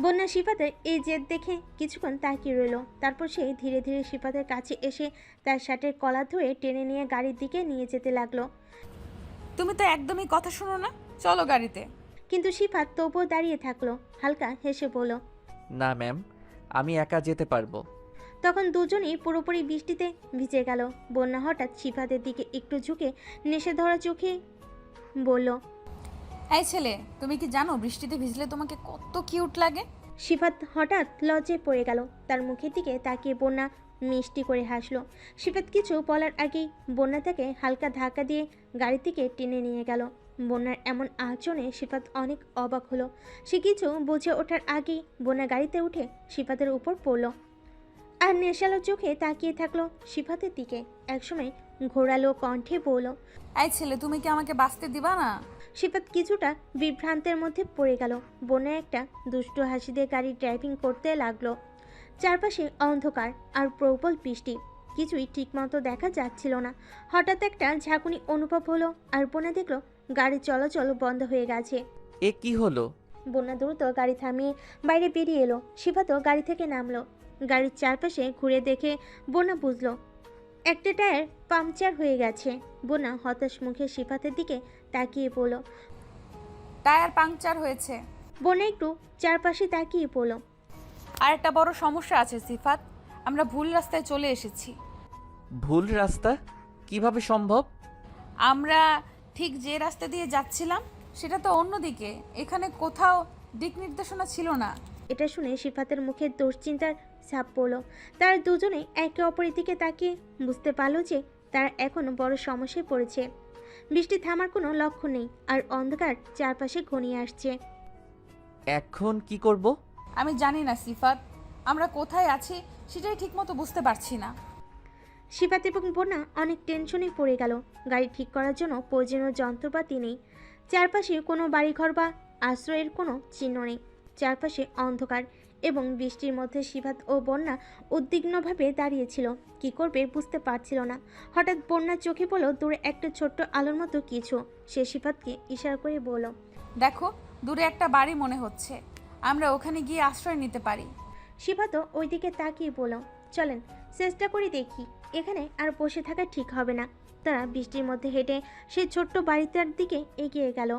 বন্যা সিফাতের এই জেদ দেখে কিছুক্ষণ তাকিয়ে রইল। তারপর সে ধীরে ধীরে সিফাতের কাছে এসে তার শার্টের কলার ধরে টেনে নিয়ে গাড়ির দিকে নিয়ে যেতে লাগলো। তুমি তো একদমই কথা শোনো না, চলো গাড়িতে। কিন্তু সিফাত তবুও দাঁড়িয়ে থাকলো। হালকা হেসে বলল, না ম্যাম, আমি একা যেতে পারবো। তখন দুজনেই পুরোপুরি বৃষ্টিতে ভিজে গেল। বন্যা হঠাৎ সিফাতের দিকে একটু ঝুঁকে নেশে ধরা চোখে বলল, এই ছেলে, তুমি কি জানো বৃষ্টিতে ভিজলে তোমাকে কত কিউট লাগে? সিফাত হঠাৎ লজ্জায় পড়ে গেল। তার মুখের দিকে তাকিয়ে বন্যা মিষ্টি করে হাসলো। সিফাত কিছু বলার আগেই বন্যা তাকে হালকা ধাক্কা দিয়ে গাড়ি থেকে টেনে নিয়ে গেল। বন্যার এমন আচরণে সিফাত অনেক অবাক হলো। সে কিছু বুঝে ওঠার আগেই বন্যা গাড়িতে উঠে সিফাতের উপর পড়ল আর নেশালো চোখে তাকিয়ে থাকলো সিফাতের দিকে। একসময় ঘোরালো কণ্ঠে বলল, এই ছেলে, তুমি কি আমাকে বাঁচতে দিবা না? সিফাত কিছুটা বিভ্রান্তের মধ্যে পড়ে গেল। বন্যা একটা দুষ্টু হাসি দিয়ে গাড়ি ড্রাইভিং করতে লাগলো। চারপাশে অন্ধকার আর প্রবল বৃষ্টি, কিছুই ঠিকমতো দেখা যাচ্ছিল না। হঠাৎ একটা ঝাঁকুনি অনুভব হলো আর বন্যা দেখলো গাড়ির চলাচল বন্ধ হয়ে গেছে। এ কি হলো? বন্যা দ্রুত গাড়ি থামিয়ে বাইরে বেরিয়ে এলো। সিফাতও গাড়ি থেকে নামলো। গাড়ির চারপাশে ঘুরে দেখে বন্যা বুঝলো একটা টায়ার পাংচার হয়ে গেছে। বন্যা হতাশ মুখে সিফাতের দিকে তাকিয়ে পড়ল। টায়ার পাংচার হয়েছে? বন্যা একটু চারপাশে তাকিয়ে পড়ল। আর একটা বড় সমস্যা আছে সিফাত, আমরা ভুল রাস্তায় চলে এসেছি। ভুল রাস্তা কিভাবে সম্ভব? আমরা ঠিক যে রাস্তা দিয়ে যাচ্ছিলাম সেটা তো অন্যদিকে, এখানে কোথাও দিক নির্দেশনা ছিল না। এটা শুনে সিফাতের মুখে দুশ্চিন্তার ছাপ পড়ল। তারা দুজনে একে অপরের দিকে তাকিয়ে বুঝতে পারল যে তারা এখন বড় সমস্যায় পড়েছে। বৃষ্টি থামার কোনো লক্ষণ নেই আর অন্ধকার চারপাশে ঘনিয়ে আসছে। এখন কি করব? আমি জানি না সিফাত, আমরা কোথায় আছি সেটাই ঠিকমতো বুঝতে পারছি না। সিফাত এবং বন্যা অনেক টেনশনে পড়ে গেল। গাড়ি ঠিক করার জন্য প্রয়োজনীয় যন্ত্রপাতি নেই। চারপাশে কোনো বাড়িঘর বা আশ্রয়ের কোনো চিহ্ন নেই। চারপাশে অন্ধকার এবং বৃষ্টির মধ্যে সিফাত ও বন্যা উদ্বিগ্নভাবে দাঁড়িয়েছিল। কি করবে বুঝতে পারছিল না। হঠাৎ বন্যার চোখে পড়ল দূরে একটা ছোট্ট আলোর মতো কিছু। সে সিফাতকে ইশারা করে বলল, দেখো, দূরে একটা বাড়ি মনে হচ্ছে, আমরা ওখানে গিয়ে আশ্রয় নিতে পারি। সিফাতও ওইদিকে তাকিয়ে বলল, চলেন চেষ্টা করে দেখি। এখানে আর বসে থাকা ঠিক হবে না। তারা বৃষ্টির মধ্যে হেঁটে সেই ছোট্ট বাড়িটার দিকে এগিয়ে গেল।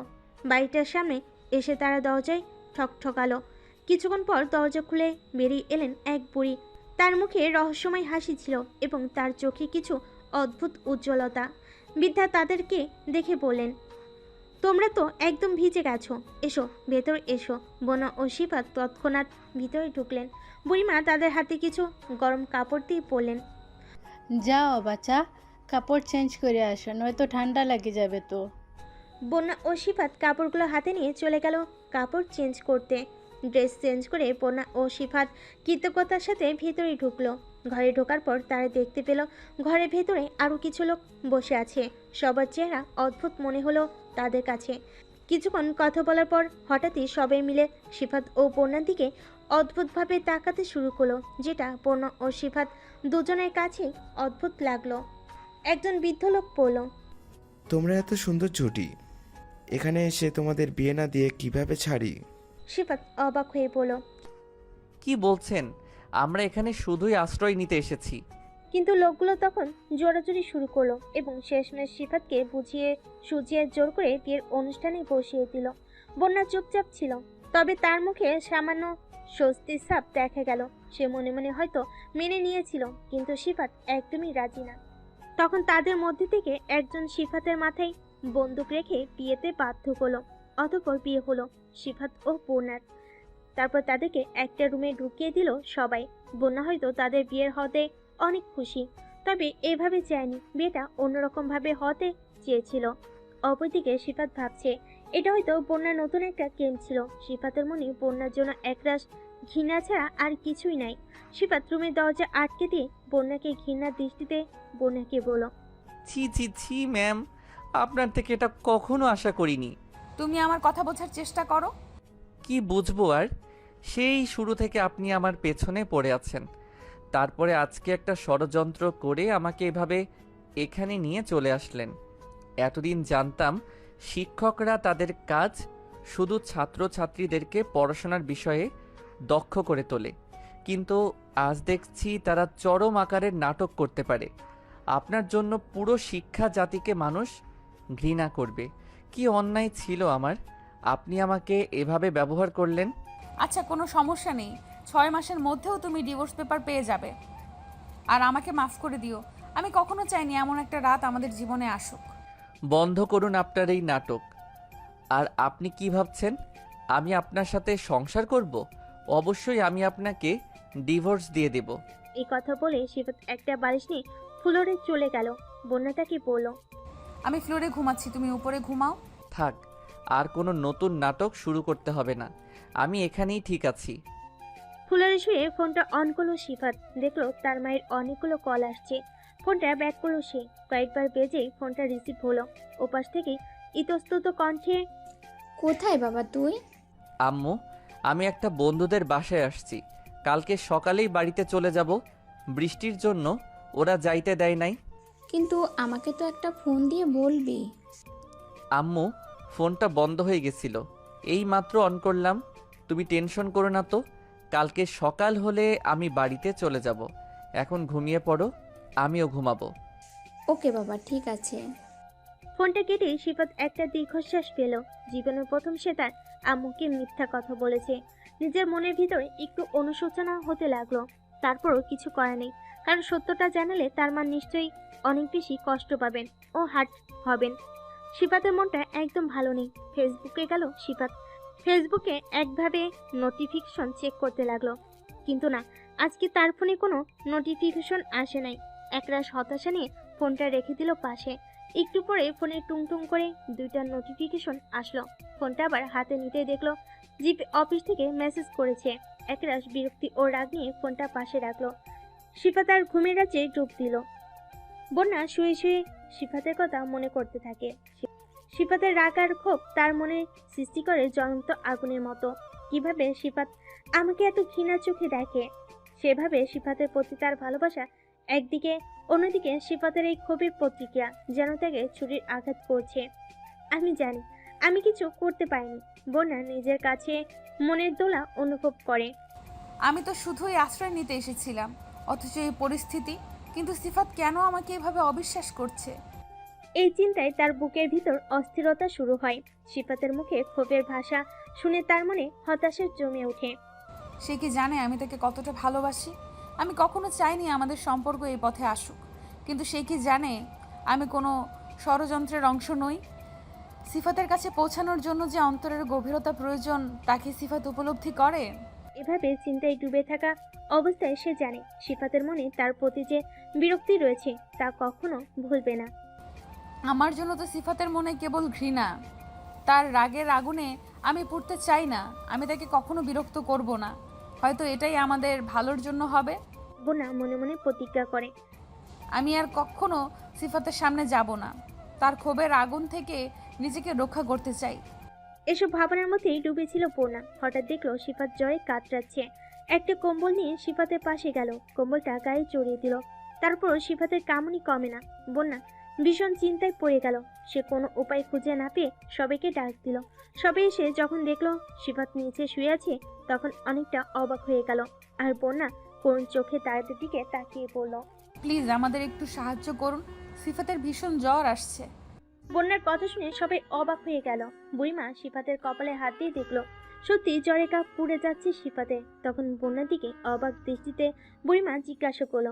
বাড়িটার সামনে এসে তারা দরজায় ঠকঠকালো। কিছুক্ষণ পর দরজা খুলে বেরিয়ে এলেন এক বুড়ি। তার মুখে রহস্যময় হাসি ছিল এবং তার চোখে কিছু অদ্ভুত উজ্জ্বলতা। বৃদ্ধা তাদেরকে দেখে বললেন, তোমরা তো একদম ভিজে গেছো, এসো ভেতর এসো। বনা ও সিফাত তৎক্ষণাৎ ভিতরে ঢুকলেন। বুড়িমা তাদের হাতে কিছু গরম কাপড় দিয়ে পরলেন। যাও বাচ্চা, কাপড় চেঞ্জ করে আসো, নয়তো ঠান্ডা লেগে যাবে তো। বন্যা ও সিফাত কাপড়গুলো হাতে নিয়ে চলে গেল কাপড় চেঞ্জ করতে। ড্রেস চেঞ্জ করে বন্যা ও সিফাত কৃতজ্ঞতার সাথে ভেতরে ঢুকলো। ঘরে ঢোকার পর তারা দেখতে পেল ঘরের ভেতরে আরও কিছু লোক বসে আছে। সবার চেহারা অদ্ভুত মনে হলো তাদের কাছে। কিছুক্ষণ কথা বলার পর হঠাৎই সবাই মিলে সিফাত ও বন্যার দিকে অদ্ভুতভাবে তাকাতে শুরু করলো, যেটা বন্যা ও সিফাত দুজনের কাছে অদ্ভুত লাগলো। একজন বৃদ্ধ লোক বলল, তোমরা এত সুন্দর জুটি, এখানে এসে তোমাদের বিয়ে না দিয়ে কিভাবে ছাড়ি? সিফাত অবাক হয়ে বলল, কি বলছেন? আমরা এখানে শুধুই আশ্রয় নিতে এসেছি। কিন্তু লোকগুলো তখন জোরাজুরি শুরু করলো এবং শেষমেশ সিফাতকে বুঝিয়ে সুজিয়ে জোর করে বিয়ের অনুষ্ঠানে বসিয়ে দিল। বন্যা চুপচাপ ছিল, তবে তার মুখে সামান্য স্বস্তির ছাপ দেখা গেল। সে মনে মনে হয়তো মেনে নিয়েছিল, কিন্তু সিফাত একদমই রাজি না। তখন তাদের মধ্যে থেকে একজন সিফাতের মাথায় বন্দুক রেখে বিয়েতে বাধ্য করলো। অতঃপর বিয়ে হলো সিফাত ও বন্যার। তারপর তাদেরকে একটা রুমে ঢুকিয়ে দিল সবাই। বন্যা হয়তো তাদের বিয়ের হতে অনেক খুশি, তবে এভাবে চায়নি, বিয়েটা অন্যরকম ভাবে হতে চেয়েছিল। অপরদিকে সিফাত ভাবছে এটা হয়তো বন্যার নতুন একটা গেম ছিল। সিফাতের মনে বন্যার জন্য একরাশ ঘৃণা ছাড়া আর কিছুই নাই। সিফাত রুমের দরজা আটকে দিয়ে বন্যাকে ঘৃণার দৃষ্টিতে বন্যাকে বলল, ছি ছি ছি ম্যাম, আপনার থেকে এটা কখনো আশা করিনি। তুমি আমার কথা বোঝার চেষ্টা করো। কি বুঝবো আর? সেই শুরু থেকে আপনি আমার পেছনে পড়ে আছেন, তারপরে আজকে একটা ষড়যন্ত্র করে আমাকে এভাবে এখানে নিয়ে চলে আসলেন। এতদিন জানতাম শিক্ষকরা তাদের কাজ শুধু ছাত্রছাত্রীদেরকে পড়াশোনার বিষয়ে দক্ষ করে তোলে, কিন্তু আজ দেখছি তারা চরম আকারের নাটক করতে পারে। আপনার জন্য পুরো শিক্ষা জাতিকে মানুষ ঘৃণা করবে। কি অন্যায় ছিল আমার, আপনি আমাকে এভাবে ব্যবহার করলেন। আচ্ছা, কোনো সমস্যা নেই, 6 মাসের মধ্যেও তুমি ডিভোর্স পেপার পেয়ে যাবে। আর আমাকে মাফ করে দিও, আমি কখনো চাইনি এমন একটা রাত আমাদের জীবনে আসুক। বন্ধ করুন আপনার এই নাটক। আর আপনি কি ভাবছেন আমি আপনার সাথে সংসার করব? অবশ্যই আমি আপনাকে ডিভোর্স দিয়ে দেব। এই কথা বলে সিফাত একটা বালিশ নিয়ে ফ্লোরে চলে গেল। বন্যা তাকে বলল, আমি ফ্লোরে ঘুমাচ্ছি, তুমি উপরে ঘুমাও। থাক, আর কোনো নতুন নাটক শুরু করতে হবে না, আমি এখানেই ঠিক আছি। ফ্লোরে শুয়ে ফোনটা অন করলো সিফাত। দেখলো তার মায়ের অনেকগুলো কল আসছে। ফোনটা ব্যাক করলো সে। কয়েকবার বেজেই ফোনটা রিসিভ হলো। ওপাশ থেকে ইতস্তত কণ্ঠে, কোথায় বাবা তুই? আম্মু, আমি একটা বন্ধুদের বাসায় আসছি, কালকে সকালেই বাড়িতে চলে যাব। বৃষ্টির জন্য ওরা যাইতে দেয় নাই। কিন্তু আমাকে তো একটা ফোন দিয়ে বলবি। আম্মু, ফোনটা বন্ধ হয়ে গেছিল, এই মাত্র অন করলাম। তুমি টেনশন করো না তো, কালকে সকাল হলে আমি বাড়িতে চলে যাব। এখন ঘুমিয়ে পড়ো, আমিও ঘুমাবো। ওকে বাবা, ঠিক আছে। ফোনটা কেটে সিফাত একটা দীর্ঘশ্বাস পেল। জীবনের প্রথম সে তার আম্মুকে মিথ্যা কথা বলেছে। নিজের মনের ভিতরে একটু অনুশোচনা হতে লাগলো। তারপরও কিছু করা নেই, কারণ সত্যটা জানালে তার মা নিশ্চয়ই অনেক বেশি কষ্ট পাবেন ও হার্ট হবেন। সিফাতের মনটা একদম ভালো নেই। ফেসবুকে গেল সিফাত। ফেসবুকে একভাবে নোটিফিকেশন চেক করতে লাগলো, কিন্তু না, আজকে তার ফোনে কোনো নোটিফিকেশন আসে নাই। একরাশ হতাশা নিয়ে ফোনটা রেখে দিল পাশে। একটু পরে ফোনে টুংটুং করে 2টা নোটিফিকেশন আসলো। ফোনটা আবার হাতে নিতে দেখলো জিপি অফিস থেকে মেসেজ করেছে। একরাশ বিরক্তি ও রাগ নিয়ে ফোনটা পাশে রাখলো। সিফাত আর ঘুমের রাজ্যে ডুব দিল। বন্যা শুয়ে শুয়ে সিফাতের কথা মনে করতে থাকে। সিফাতের রাগ আর ক্ষোভ তার মনে সৃষ্টি করে জ্বলন্ত আগুনের মতো। কিভাবে সিফাত আমাকে এত ঘৃণা চোখে দেখে? সেভাবে সিফাতের প্রতি তার ভালোবাসা একদিকে, অন্যদিকে সিফাতের এই ক্ষোভের প্রতিক্রিয়া যেন তাকে ছুরির আঘাত করছে। আমি জানি আমি কিছু করতে পারিনি। বন্যা নিজের কাছে মনের দোলা অনুভব করে। আমি তো শুধুই আশ্রয় নিতে এসেছিলাম, অথচ এই পরিস্থিতি। কিন্তু সিফাত কেন আমাকে এভাবে অবিশ্বাস করছে? এই চিন্তায় তার বুকের ভিতর অস্থিরতা শুরু হয়। সিফাতের মুখে ক্ষোভের ভাষা শুনে তার মনে হতাশা জমে ওঠে। সে কি জানে আমি তাকে কতটা ভালোবাসি? আমি কখনো চাইনি আমাদের সম্পর্ক এই পথে আসুক, কিন্তু সে কি জানে আমি কোনো ষড়যন্ত্রের অংশ নই? সিফাতের কাছে পৌঁছানোর জন্য যে অন্তরের গভীরতা প্রয়োজন, তাকে সিফাত উপলব্ধি করে। এভাবে চিন্তায় ডুবে থাকা অবস্থায় সে জানে সিফাতের মনে তার প্রতি যে বিরক্তি রয়েছে তা কখনো ভুলবে না। আমার জন্য তো সিফাতের মনে কেবল ঘৃণা। তার রাগের আগুনে আমি পুড়তে চাই না। আমি তাকে কখনো বিরক্ত করব না। হয়তো এটাই আমাদের ভালোর জন্য হবে। বন্যা মনে মনে প্রতিজ্ঞা করে, আমি আর কখনো সিফাতের সামনে যাব না। তার ক্ষোভের আগুন থেকে নিজেকে রক্ষা করতে চাই। এসব ভাবনার মধ্যেই ডুবেছিল বন্যা। হঠাৎ দেখলো সিফাত জ্বরে কাতরাচ্ছে। একটা কম্বল নিয়ে সিফাতের পাশে গেল, কম্বলটা গায়ে জড়িয়ে দিল। তারপর সিফাতের কামড়ি কমে না। বন্যা ভীষণ চিন্তায় পড়ে গেল। সে কোনো উপায় খুঁজে না পেয়ে সবাইকে ডাক দিল। সবাই এসে যখন দেখলো সিফাত নিচে শুয়ে আছে, তখন অনেকটা অবাক হয়ে গেল। আর বন্যা করুণ চোখে তাদের দিকে তাকিয়ে পড়ল। প্লিজ আমাদের একটু সাহায্য করুন, সিফাতের ভীষণ জ্বর আসছে। বন্যার কথা শুনে সবাই অবাক হয়ে গেল। বুড়িমা সিফাতের কপালে হাত দিয়ে দেখলো সত্যি জ্বরে কাপ পুড়ে যাচ্ছে সিফাতে। তখন বন্যার দিকে অবাক দৃষ্টিতে বুড়িমা জিজ্ঞাসা করলো,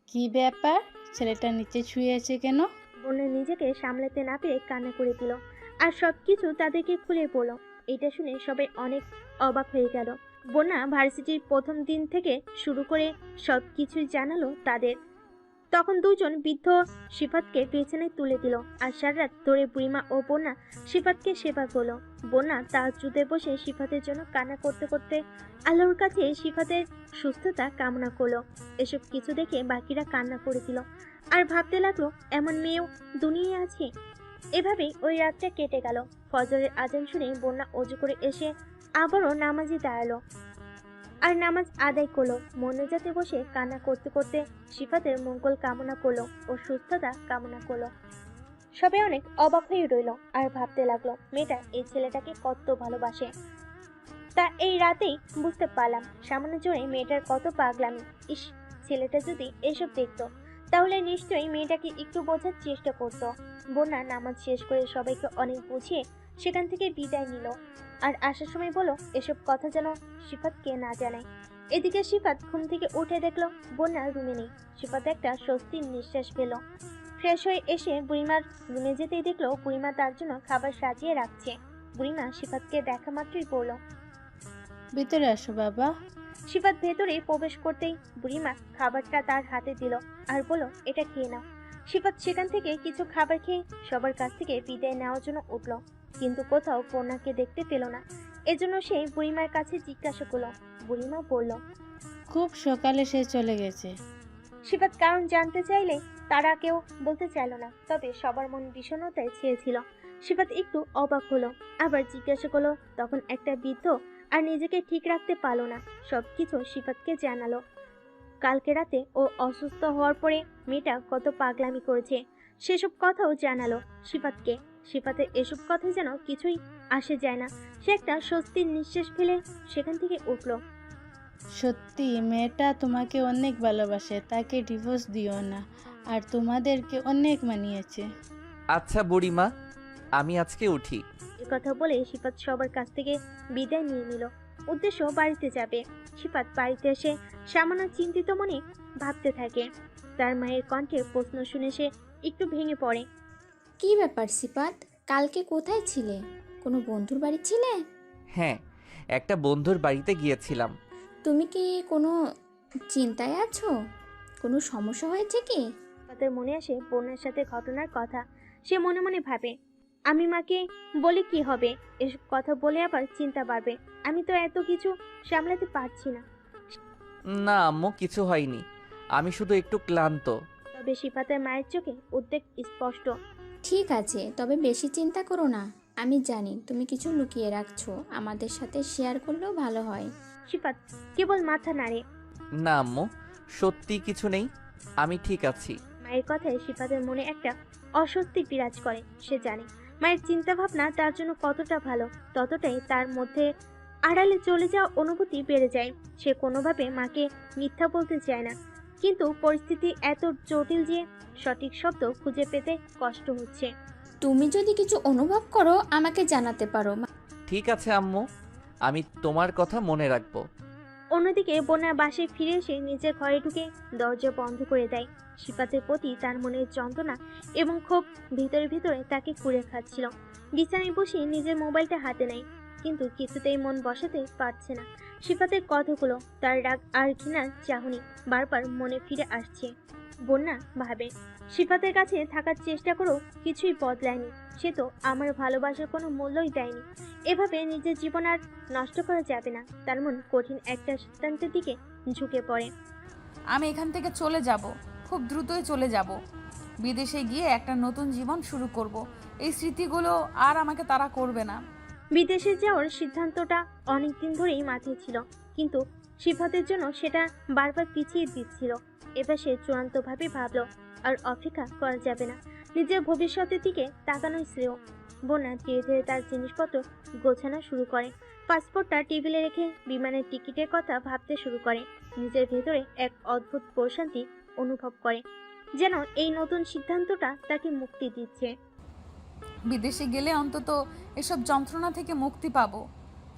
কি ব্যাপার, ছেলেটা নিচে শুয়ে আছে কেন? বন্যা নিজেকে সামলাতে না পেরে কান্না করে দিল আর সবকিছু তাদেরকে খুলে বলল। এটা শুনে সবাই অনেক অবাক হয়ে গেল। বন্যা ভার্সিটির প্রথম দিন থেকে শুরু করে সবকিছুই জানালো তাদের। তখন দুজন বৃদ্ধ সিফাতকে পেছনে তুলে দিল আর সারা রাত ধরে বুড়িমা ও বন্যা সিফাতকে সেবা করলো। বন্যা তাহাজ্জুদে বসে সিফাতের জন্য কান্না করতে করতে আল্লাহর কাছে সিফাতের সুস্থতা কামনা করলো। এসব কিছু দেখে বাকিরা কান্না করে দিল আর ভাবতে লাগলো এমন মেয়েও দুনিয়ায় আছে। এভাবেই ওই রাতটা কেটে গেল। ফজরের আজান শুনে বন্যা অজু করে এসে আবারও নামাজে দাঁড়ালো আর নামাজ আদায় করলো। মোনাজাতে বসে কান্না করতে করতে সিফাতের মঙ্গল কামনা করলো ও সুস্থতা কামনা করলো। সবাই অনেক অবাক হয়ে রইল আর ভাবতে লাগলো মেয়েটা এই ছেলেটাকে কত ভালোবাসে। তা এই রাতেই বুঝতে পারলাম সামান্য জোরে মেয়েটার কত পাগলামি। ইস, ছেলেটা যদি এসব দেখতো তাহলে নিশ্চয়ই মেয়েটাকে একটু বোঝার চেষ্টা করতো। বন্যা নামাজ শেষ করে সবাইকে অনেক বুঝিয়ে সেখান থেকে বিদায় নিল আর আসার সময় বলো এসব কথা যেন সিফাতকে না জানায়। এদিকে সিফাত ঘুম থেকে উঠে দেখলো বন্যা রুমে নেই। সিফাত একটা স্বস্তির নিঃশ্বাস পেল। ফ্রেশ হয়ে এসে বুড়িমার রুমে যেতেই দেখলো বুড়িমা তার জন্য খাবার সাজিয়ে রাখছে। বুড়িমা সিফাতকে দেখা মাত্রই বলল, ভিতরে আসো বাবা। সিফাত ভেতরে প্রবেশ করতেই বুড়িমা খাবারটা তার হাতে দিল আর বলল, এটা খেয়ে নাও। সিফাত সেখান থেকে কিছু খাবার খেয়ে সবার কাছ থেকে বিদায় নেওয়ার জন্য উঠল, কিন্তু কোথাও বন্যাকে দেখতে পেল না। এজন্য সে বুড়িমার কাছে জিজ্ঞাসা করলো। বুড়িমা বলল, খুব সকালে সে চলে গেছে। সিফাত কারণ জানতে চাইলে তারা কেউ বলতে চাইল না, তবে সবার মন বিষণ্ণতায় ছেয়েছিল। সিফাত একটু অবাক হলো, আবার জিজ্ঞাসা করলো। তখন একটা বৃদ্ধ আর নিজেকে ঠিক রাখতে পারলো না, সবকিছু সিফাতকে জানালো। কালকে রাতে ও অসুস্থ হওয়ার পরে মেয়েটা কত পাগলামি করেছে সেসব কথাও জানালো সিফাতকে। সিফাতের এসব কথা যেন কিছুই আসে যায় না। সে একটা স্বস্তির নিঃশ্বাস ফেলে সেখান থেকে উঠলো। সত্যি মেয়েটা তোমাকে অনেক ভালোবাসে, তাকে ডিভোর্স দিও না, আর তোমাদেরকে অনেক মানিয়েছে। আচ্ছা বুড়িমা, আমি আজকে উঠি। এ কথা বলে সিফাত সবার কাছ থেকে বিদায় নিয়ে নিল। উদ্দেশ্য বাড়িতে যাবে। সিফাত বাড়িতে এসে সামান্য চিন্তিত মনে ভাবতে থাকে। তার মায়ের কণ্ঠে প্রশ্ন শুনে সে একটু ভেঙে পড়ে। কি ব্যাপার সিফাত, কালকে কোথায় ছিলে? কোনো বন্ধুর বাড়ি ছিলে? হ্যাঁ, একটা বন্ধুর বাড়িতে গিয়েছিলাম। তুমি কি কোনো চিন্তায় আছো? কোনো সমস্যা হয়েছে কি? তাদের মনে আসে বোনের সাথে ঘটনার কথা। সে মনে মনে ভাবে, আমি মাকে বলে কি হবে? এসব কথা বলে আবার চিন্তা বাড়বে। আমি তো এত কিছু সামলাতে পারছি না। না আম্মু, কিছু হয়নি, আমি শুধু একটু ক্লান্ত। তবে সিফাতের মায়ের চোখে উদ্বেগ স্পষ্ট। ঠিক আছে, তবে বেশি চিন্তা করো না। আমি জানি তুমি কিছু লুকিয়ে রাখছো, আমাদের সাথে শেয়ার করলেও ভালো হয়। সিফাত কেবল মাথা নাড়ে। না আম্মু, সত্যি কিছু নেই, আমি ঠিক আছি। মায়ের কথায় সিফাতের মনে একটা অস্বস্তি বিরাজ করে। সে জানে মায়ের চিন্তা ভাবনা তার জন্য কতটা ভালো, ততটাই তার মধ্যে আড়ালে চলে যাওয়া অনুভূতি বেড়ে যায়। সে কোনোভাবে মাকে মিথ্যা বলতে চায় না, কিন্তু পরিস্থিতি এত জটিল যে সঠিক শব্দ খুঁজে পেতে কষ্ট হচ্ছে। তুমি যদি কিছু অনুভব করো আমাকে জানাতে পারো। ঠিক আছে আম্মু, আমি তোমার কথা মনে রাখবো। অন্যদিকে বন্যা বাসায় ফিরে এসে নিজের ঘরে ঢুকে দরজা বন্ধ করে দেয়। সিফাতের প্রতি তার মনের যন্ত্রণা এবং ক্ষোভ ভিতরে ভিতরে তাকে কুড়ে খাচ্ছিল। বিছানায় বসে নিজের মোবাইলটা হাতে নেয়, কিন্তু কিছুতেই মন বসাতে পারছে না। সিফাতের কথাগুলো, তার রাগ আর ঘৃণার চাহনি বারবার মনে ফিরে আসছে। বন্যা ভাবে, সিফাতের কাছে থাকার চেষ্টা করেও কিছুই বদলায়নি। সে তো আমার ভালোবাসার কোনো মূল্যই দেয়নি। এভাবে নিজের জীবন আর নষ্ট করা যাবে না। তার মন কঠিন একটা সিদ্ধান্তের দিকে ঝুঁকে পড়ে। আমি এখান থেকে চলে যাব, খুব দ্রুতই চলে যাব। বিদেশে গিয়ে একটা নতুন জীবন শুরু করব। এই স্মৃতিগুলো আর আমাকে তাড়া করবে না। বিদেশে যাওয়ার সিদ্ধান্তটা অনেকদিন ধরেই মাথায় ছিল, কিন্তু সিফাতের জন্য সেটা বারবার পিছিয়ে দিচ্ছিল। এবার সে চূড়ান্তভাবে ভাবলো আর অপেক্ষা করা যাবে না, নিজের ভবিষ্যতের দিকে তাকানোই শ্রেয়। বোনা ধীরে ধীরে তার জিনিসপত্র গোছানো শুরু করে, পাসপোর্টটা টেবিলে রেখে বিমানের টিকিটের কথা ভাবতে শুরু করে। নিজের ভেতরে এক অদ্ভুত প্রশান্তি অনুভব করে, যেন এই নতুন সিদ্ধান্তটা তাকে মুক্তি দিচ্ছে। বিদেশে গেলে অন্তত এসব যন্ত্রণা থেকে মুক্তি পাবো।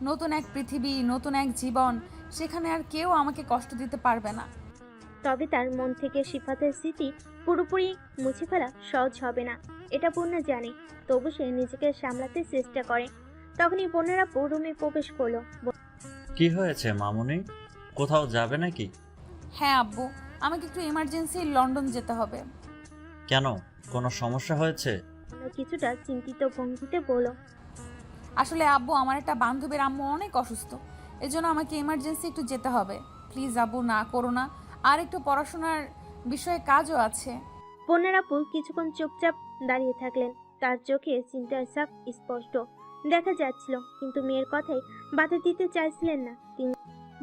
নতুন এক পৃথিবী, নতুন এক জীবন, সেখানে আর কেউ আমাকে কষ্ট দিতে পারবে না। তবে তার মন থেকে সিফাতের স্মৃতি পুরোপুরি মুছে ফেলা সহজ হবে না, এটা বন্যা জানে। তবু সে নিজেকে সামলাতে চেষ্টা করে। তখনই বোনেরা রুমে প্রবেশ করলো। কি হয়েছে মামুনি, কোথাও যাবে নাকি? হ্যাঁ আব্বু, আমাকে একটু এমার্জেন্সি লন্ডন যেতে হবে। কেন, কোনো সমস্যা হয়েছে? বোনা কিছুটা চিন্তিত ভঙ্গিতে বলল, আসলে আব্বু, আমার একটা বান্ধবীর আম্মু অনেক অসুস্থ, এজন্য আমাকে এমার্জেন্সি একটু যেতে হবে। প্লিজ আব্বু, না করো না। আর একটু পড়াশোনার বিষয়ে কাজও আছে। বোনের আপু কিছুক্ষণ চুপচাপ দাঁড়িয়ে থাকলেন। তার চোখে চিন্তার ছাপ স্পষ্ট দেখা যাচ্ছিল, কিন্তু মেয়ের কথাই বাধা দিতে চাইছিলেন না তিনি।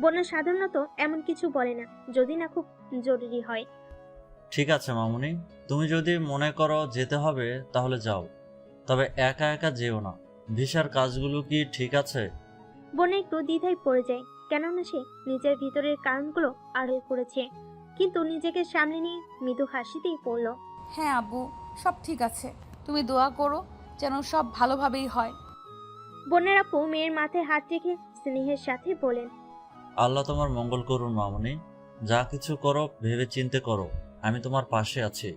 বোনা সাধারণত এমন কিছু বলে না, যদি না খুব জরুরি হয়। ঠিক আছে মামুনি, তুমি যদি মনে করো যেতে হবে তাহলে যাও, তবে একা একা যেও না। ভিসার কাজগুলো কি ঠিক আছে? বোনা একটু দ্বিধায় পড়ে যায়, কেননা সে নিজের ভিতরের কারণগুলো আড়াল করেছে, কিন্তু নিজেকে সামনে নিয়ে মৃদু হাসিতেই পড়ল। হ্যাঁ আব্বু, সব ঠিক আছে। তুমি দোয়া করো যেন সব ভালোভাবেই হয়। বোনের আপু মেয়ের মাথায় হাত রেখে স্নেহের সাথে বলেন, আল্লাহ তোমার মঙ্গল করুন মামুনি, যা কিছু করো ভেবে চিন্তে করো, আমি তোমার পাশে আছি।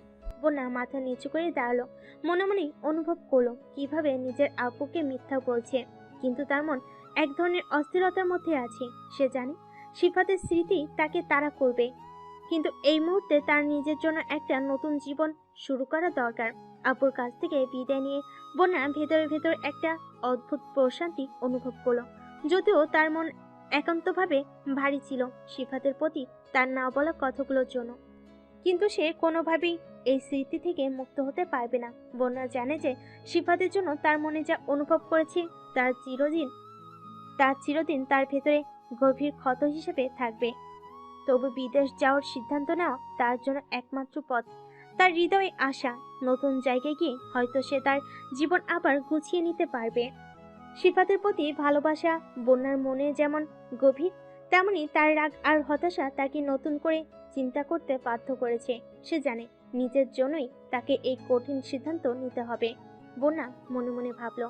বোনা মাথা নিচু করে দাঁড়ালো। মনে মনেই অনুভব করলো কিভাবে নিজের আপুকে মিথ্যা বলছে, কিন্তু তার মন এক ধরনের অস্থিরতার মধ্যে আছে। সে জানে সিফাতের স্মৃতি তাকে তাড়া করবে, কিন্তু এই মুহূর্তে তার নিজের জন্য একটা নতুন জীবন শুরু করা দরকার। আপুর কাছ থেকে বিদায় নিয়ে বোনা ভেতরে ভেতর একটা অদ্ভুত প্রশান্তি অনুভব করলো, যদিও তার মন একান্তভাবে ভারী ছিল সিফাতের প্রতি তার না বলা কথাগুলোর জন্য। কিন্তু সে কোনোভাবেই এই স্মৃতি থেকে মুক্ত হতে পারবে না। বন্যা জানে যে সিফাতের জন্য তার মনে যা অনুভব করেছে তার চিরদিন তার ভেতরে গভীর ক্ষত হিসেবে থাকবে। তবু বিদেশ যাওয়ার সিদ্ধান্ত নেওয়া তার জন্য একমাত্র পথ। তার হৃদয়ে আশা, নতুন জায়গায় গিয়ে হয়তো সে তার জীবন আবার গুছিয়ে নিতে পারবে। সিফাতের প্রতি ভালোবাসা বন্যার মনে যেমন গভীর, তেমনি তার রাগ আর হতাশা তাকে নতুন করে চিন্তা করতে বাধ্য করেছে। সে জানে নিজের জন্যই তাকে এই কঠিন সিদ্ধান্ত নিতে হবে। বন্যা মনে মনে ভাবল,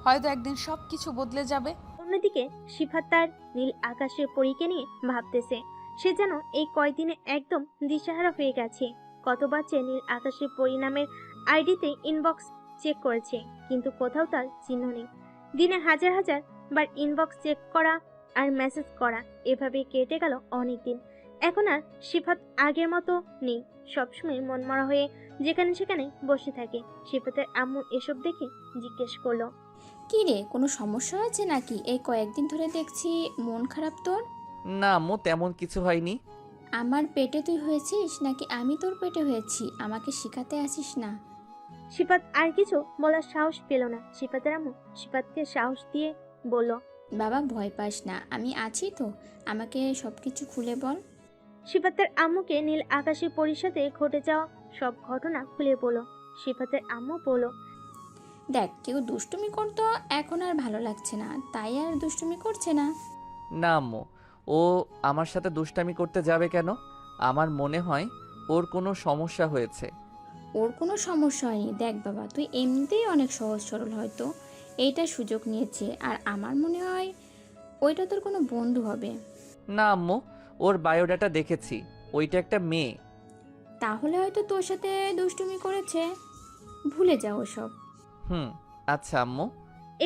হয়তো একদিন সব কিছু বদলে যাবে। অন্যদিকে সিফাত তার নীল আকাশের পরীকে নিয়ে ভাবতেছে। সে যেন এই কয়দিনে একদম দিশাহারা হয়ে গেছে। কতবার যে নীল আকাশের পরিণামের আইডিতে ইনবক্স চেক করেছে, কিন্তু কোথাও তার চিহ্ন নেই। দিনে হাজার হাজার বার ইনবক্স চেক করা আর মেসেজ করা, এভাবে কেটে গেল অনেক দিন। এখন আর সিফাত আগের মতো নেই, সবসময় মনমরা হয়ে যেখানে সেখানে বসে থাকে। সিফাতের আম্মু এসব দেখে জিজ্ঞেস করলো, কি রে, কোনো সমস্যা হয়েছে নাকি? এই কয়েকদিন ধরে দেখছি মন খারাপ তোর। না আম্মু, তেমন কিছু হয়নি। আমার পেটে তুই হয়েছিস নাকি আমি তোর পেটে হয়েছি? আমাকে শিখাতে আসিস না। সিফাত আর কিছু বলার সাহস পেল না। সিফাতের আম্মু সিফাতকে সাহস দিয়ে বলল, বাবা ভয় পাস না, আমি আছি তো, আমাকে সব কিছু খুলে বল। সিফাতের আম্মুকে নীল আকাশের পরিষদে ঘটে যাওয়া সব ঘটনা খুলে বলল। সিফাতের আম্মু বলল, দেখ, কেউ দুষ্টুমি করতো, এখন আর ভালো লাগছে না, তাই আর দুষ্টুমি করছে না। না আম্মু, ও আমার সাথে দুষ্টামি করতে যাবে কেন? আমার মনে হয় ওর কোনো সমস্যা হয়েছে। ওর কোনো সমস্যা হয়নি। দেখ বাবা, তুই এমনিতেই অনেক সহজ সরল, হয়তো এইটা সুযোগ নিয়েছে, আর আমার মনে হয় ওইটা তোর কোনো বন্ধু হবে। না আম্মু, ওর বায়োডাটা দেখেছি, ওইটা একটা মেয়ে। তাহলে হয়তো তোর সাথে দুষ্টুমি করেছে, ভুলে যাও সব। আচ্ছা আম্মু।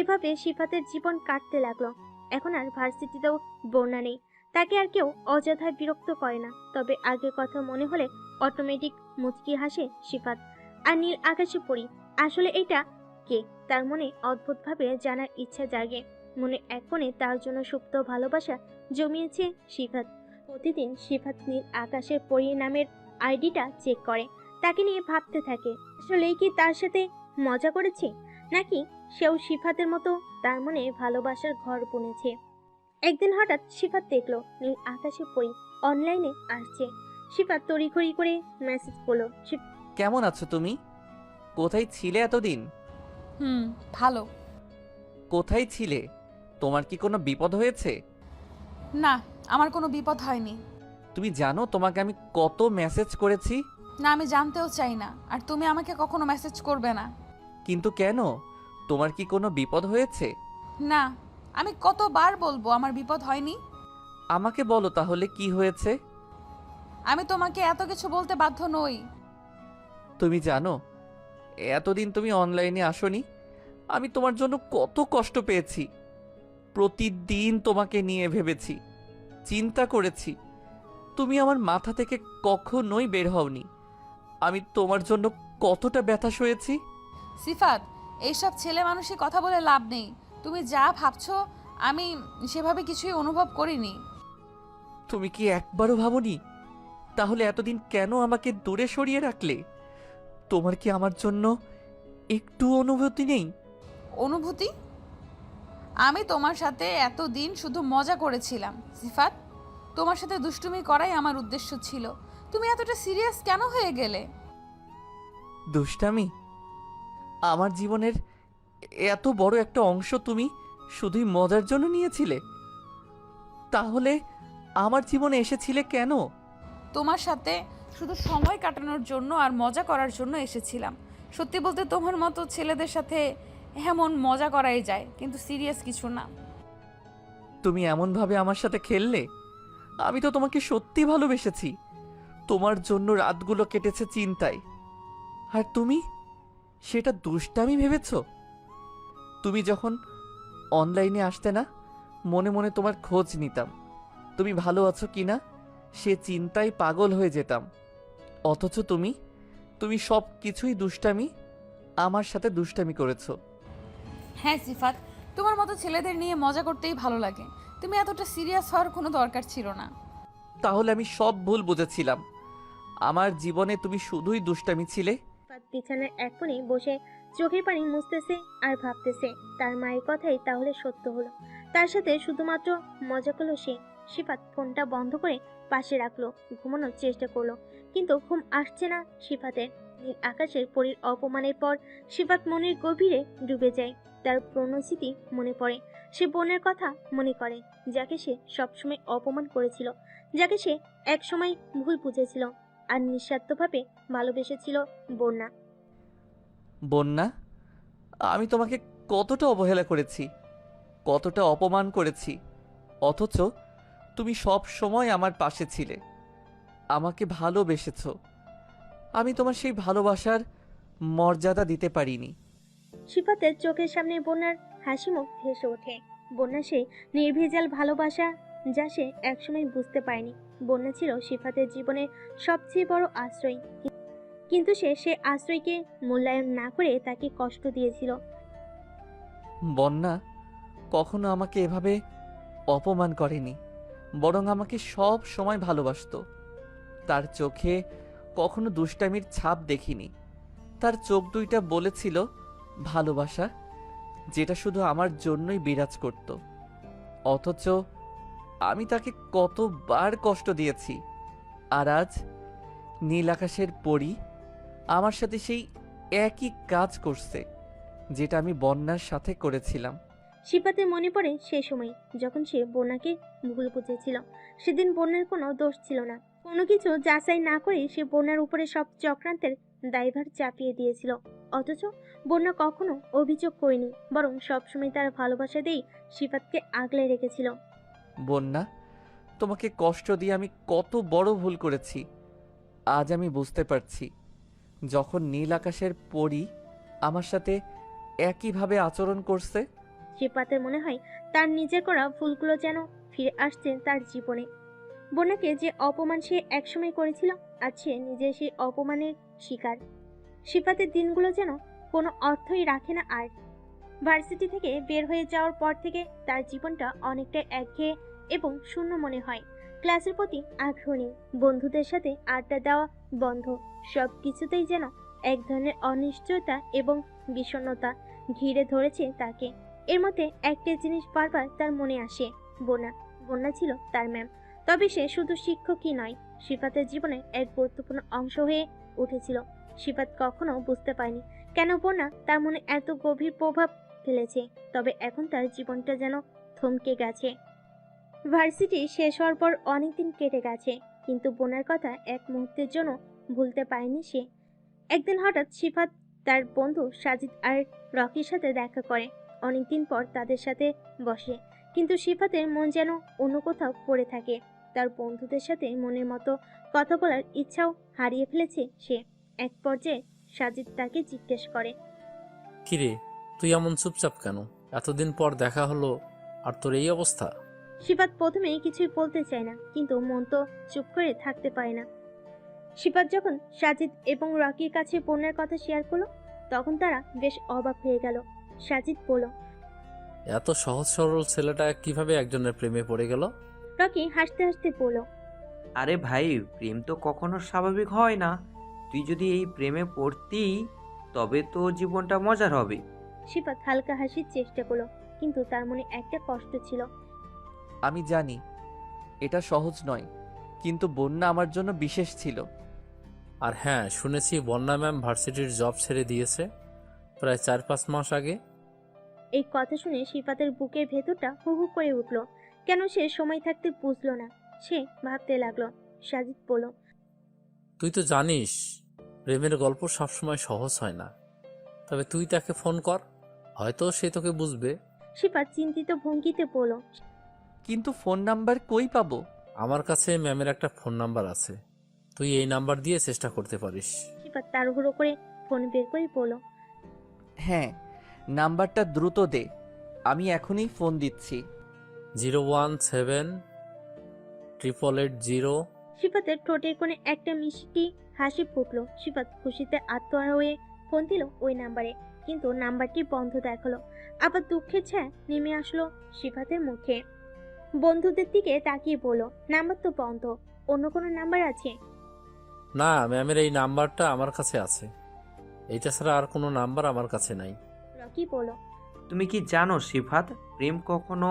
এভাবে সিফাতের জীবন কাটতে লাগলো। এখন আর ভার্সিটিতেও বন্যা নেই, তাকে আর কেউ অযথায় বিরক্ত করে না। তবে আগের কথা মনে হলে অটোমেটিক মুচকি হাসে সিফাত। আর নীল আকাশে পড়ি আসলে এটা কে, তার মনে অদ্ভুতভাবে জানার ইচ্ছা জাগে। মনে এক কোণে তার জন্য সুপ্ত ভালোবাসা জমিয়েছে সিফাত। প্রতিদিন সিফাত নীল আকাশের পরি নামের আইডিটা চেক করে, তাকে নিয়ে ভাবতে থাকে আসলেই কি তার সাথে মজা করেছে, নাকি সেও সিফাতের মতো তার মনে ভালোবাসার ঘর বুনেছে। একদিন হঠাৎ সিফাত দেখলো নীল আকাশে পরি অনলাইনে আসছে। সিফাত তড়িঘড়ি করে মেসেজ করলো। কেমন আছো তুমি? কোথায় ছিলে এতদিন? ভালো। কোথায় ছিলে? তোমার কি কোনো বিপদ হয়েছে? না, আমার কোনো বিপদ হয়নি। তুমি জানো তোমাকে আমি কত মেসেজ করেছি? না, আমি জানতেও চাই না, আর তুমি আমাকে কখনো মেসেজ করবে না। কিন্তু কেন? তোমার কি কোনো বিপদ হয়েছে? না, আমি কতবার বলবো আমার বিপদ হয়নি? আমাকে বলো তাহলে কি হয়েছে? আমি তোমাকে এত কিছু বলতে বাধ্য নই। তুমি জানো এতদিন তুমি অনলাইনে আসোনি, আমি তোমার জন্য কত কষ্ট পেয়েছি। প্রতিদিন তোমাকে নিয়ে ভেবেছি, চিন্তা করেছি। তুমি আমার মাথা থেকে কখনোই বের হওনি। আমি তোমার জন্য কতটা ব্যথা সয়েছি। সিফাত, এইসব ছেলে মানুষই কথা বলে লাভ নেই। তুমি যা ভাবছো আমি সেভাবে কিছুই অনুভব করিনি। তুমি কি একবারও ভাবোনি? তাহলে এতদিন কেন আমাকে দূরে সরিয়ে রাখলে? তোমার কি আমার জন্য একটু অনুভূতি নেই? অনুভূতি? আমি তোমার সাথে এতদিন শুধু মজা করেছিলাম সিফাত। তোমার সাথে দুষ্টুমি করাই আমার উদ্দেশ্য ছিল। তুমি এতটা সিরিয়াস কেন হয়ে গেলে? দুষ্টামি? আমার জীবনের এত বড় একটা অংশ তুমি শুধুই মজার জন্য নিয়েছিলে? তাহলে আমার জীবনে এসেছিলে কেন? তোমার সাথে শুধু সময় কাটানোর জন্য আর মজা করার জন্য এসেছিলাম। সত্যি বলতে তোমার মতো ছেলেদের সাথে এমন মজা করাই যায়, কিন্তু সিরিয়াস কিছু না। তুমি এমনভাবে আমার সাথে খেললে। আমি তো তোমাকে সত্যি ভালোবেসেছি। তোমার জন্য রাতগুলো কেটেছে চিন্তায়, আর তুমি সেটা দুষ্টামি ভেবেছ। তুমি যখন অনলাইনে আসতে না, মনে মনে তোমার খোঁজ নিতাম, তুমি ভালো আছো কিনা সে চিন্তায় পাগল হয়ে যেতাম। অথচ তুমি সব কিছুই দুষ্টামি, আমার সাথে দুষ্টামি করেছো। হ্যাঁ সিফাত, তোমার মতো ছেলেদের নিয়ে মজা করতেই ভালো লাগে। তুমি এতটা সিরিয়াস হওয়ার কোনো দরকার ছিল না। তাহলে আমি সব ভুল বুঝেছিলাম। আমার জীবনে তুমি শুধুই দুষ্টামি ছিলে। সিফাত বিছানার এক কোণে বসে চোখের পানি মুছতেছে আর ভাবতেছে তার মায়ের কথাই তাহলে সত্য হলো। তার সাথে শুধুমাত্র মজা করলো সে। সিফাত ফোনটা বন্ধ করে পাশে রাখলো, ঘুমানোর চেষ্টা করলো, কিন্তু ঘুম আসছে না সিফাতের। নীল আকাশের পরীর অপমানের পর সিফাত মনের গভীরে ডুবে যায়। তার পুরনো স্মৃতি মনে পড়ে। সে বোনের কথা মনে করে, যাকে সে সবসময় অপমান করেছিল, যাকে সে একসময় ভুল বুঝেছিল আর নিঃস্বার্থভাবে ভালোবেসেছিল। বন্যা, বন্যা, আমি তোমাকে কতটা অবহেলা করেছি, কতটা অপমান করেছি, অথচ তুমি সব সময় আমার পাশে ছিলে, আমাকে ভালোবেসেছো। আমি তোমার সেই ভালোবাসার মর্যাদা দিতে পারিনি। সিফাতের চোখের সামনে বন্যার হাসি মুখ ভেসে ওঠে। বন্যা সেই নির্ভেজাল ভালোবাসা যা সে একসময় বুঝতে পারেনি। বন্যা ছিল সিফাতের জীবনের সবচেয়ে বড় আশ্রয়, কিন্তু সে আশ্রয়কে মূল্যায়ন না করে তাকে কষ্ট দিয়েছিল। বন্যা কখনো আমাকে এভাবে অপমান করেনি, বরং আমাকে সব সময় ভালোবাসতো। তার চোখে কখনো দুষ্টামির ছাপ দেখিনি। তার চোখ দুইটা বলেছিল ভালোবাসা, যেটা শুধু আমার জন্যই বিরাজ করত। অথচ আমি তাকে কতবার কষ্ট দিয়েছি, আর আজ নীল আকাশের পরী আমার সাথে সেই একই কাজ করছে যেটা আমি বন্যার সাথে করেছিলাম। সিফাতের মনে পড়ে সেই সময় যখন সে বন্যাকে ভুল বুঝেছিল। সেদিন বন্যার কোনো দোষ ছিল না, কোনো কিছু যাচাই না করে সে বন্যার উপরে সব চক্রান্তের দায়ভার চাপিয়ে দিয়েছিল। অথচ বন্যা কখনো অভিযোগ করেনি, বরং সবসময় তার ভালোবাসা দিয়েই সিফাতকে আগলে রেখেছিল। বন্যা, তোমাকে কষ্ট দিয়ে আমি কত বড় ভুল করেছি আজ আমি বুঝতে পারছি। যখন নীল আকাশের পরী আমার সাথে একইভাবে আচরণ করছে, সিফাতের মনে হয় তার নিজের করা ভুলগুলো যেন ফিরে আসছে তার জীবনে। বন্যাকে যে অপমান সে একসময় করেছিল, আজ সে নিজে সেই অপমানের শিকার। সিফাতের দিনগুলো যেন কোনো অর্থই রাখে না আর। ভার্সিটি থেকে বের হয়ে যাওয়ার পর থেকে তার জীবনটা অনেকটা একঘেয়ে এবং শূন্য মনে হয়। ক্লাসের প্রতি আগ্রহ নেই, বন্ধুদের সাথে আড্ডা দেওয়া বন্ধ। সব কিছুতেই যেন এক ধরনের অনিশ্চয়তা এবং বিষণ্ণতা ঘিরে ধরেছে তাকে। এর মধ্যে একটা জিনিস বারবার তার মনে আসে, বন্যা। বন্যা ছিল তার ম্যাম, তবে সে শুধু শিক্ষকই নয়, সিফাতের জীবনের এক গুরুত্বপূর্ণ অংশ হয়ে উঠেছিল। সিফাত কখনো বুঝতে পারেনি কেন বন্যা তার মনে এত গভীর প্রভাব ফেলেছে, তবে এখন তার জীবনটা যেন থমকে গেছে। ভার্সিটি শেষ হওয়ার পর অনেকদিন কেটে গেছে, কিন্তু বোনার কথা এক মুহূর্তের জন্য ভুলতে পারেনি সে। একদিন হঠাৎ সিফাত তার বন্ধু সাজিদ আর রকির সাথে দেখা করে। অনেকদিন পর তাদের সাথে বসে, কিন্তু সিফাতের মন যেন অন্য কোথাও পড়ে থাকে। তার বন্ধুদের সাথে মনের মতো কথা বলার ইচ্ছাও হারিয়ে ফেলেছে সে। এক পর্যায়ে সাজিদ তাকে জিজ্ঞেস করে, কিরে, তুই এমন চুপচাপ কেন? এতদিন পর দেখা হলো আর তোর এই অবস্থা? সিফাত প্রথমে কিছুই বলতে চায় না, কিন্তু মন তো চুপ করে থাকতে পারে না। সিফাত যখন সাজিদ এবং রকির কাছে বোনের কথা শেয়ার করলো, তখন তারা বেশ অবাক হয়ে গেল। সাজিদ বলল, এত সহজ সরল ছেলেটা কিভাবে একজনের প্রেমে পড়ে গেল? রকি হাসতে হাসতে বলল, আরে ভাই, প্রেম তো কখনো স্বাভাবিক হয় না। তুই যদি এই প্রেমে পড়তি তবে তো জীবনটা মজার হবে। সিফাত হালকা হাসির চেষ্টা করলো, কিন্তু তার মনে একটা কষ্ট ছিল। আমি জানি এটা সহজ নয়, কিন্তু বন্যা আমার জন্য বিশেষ ছিল। আর হ্যাঁ, শুনেছি বন্যা ম্যাম ভার্সিটির জব ছেড়ে দিয়েছে প্রায় 4-5 মাস আগে। এই কথা শুনে সিফাতের বুকের ভেতরটা হু হু করে উঠল। কেন সে সময় থাকতে বুঝলো না? সে ভাবতে লাগলো। সাজিদ বলল, তুই তো জানিস প্রেমের গল্প সবসময় সহজ হয় না, তবে তুই তাকে ফোন কর, হয়তো সে তোকে বুঝবে। সিফাত চিন্তিত ভঙ্গিতে বলল, কিন্তু ফোন নাম্বার কই পাবো? আমার কাছে ম্যামের একটা ফোন নাম্বার আছে, তুই এই নাম্বার দিয়ে চেষ্টা করতে পারিস। সিফাত তাড়াহুড়ো করে ফোন বের করে বলল, হ্যাঁ, নাম্বারটা দ্রুত দে, আমি এখনই ফোন দিচ্ছি। 017-888-0। সিফাতের ঠোঁটের কোণে একটা মিষ্টি হাসি ফুটলো। সিফাত খুশিতে আত্মহারা হয়ে ফোন দিল ওই নাম্বারে, কিন্তু নাম্বারটি বন্ধ দেখালো। আবার দুঃখের ছায়া নেমে আসলো সিফাতের মুখে। বন্ধুদের দিকে তাকিয়ে বলল, নাম্বার তো বন্ধ, অন্য কোনো নাম্বার আছে? না, ম্যামের এই নাম্বারটা আমার কাছে আছে, এইটা ছাড়া আর কোনো নাম্বার আমার কাছে নাই। রকি বলল, তুমি কি জানো সিফাত, প্রেম কখনো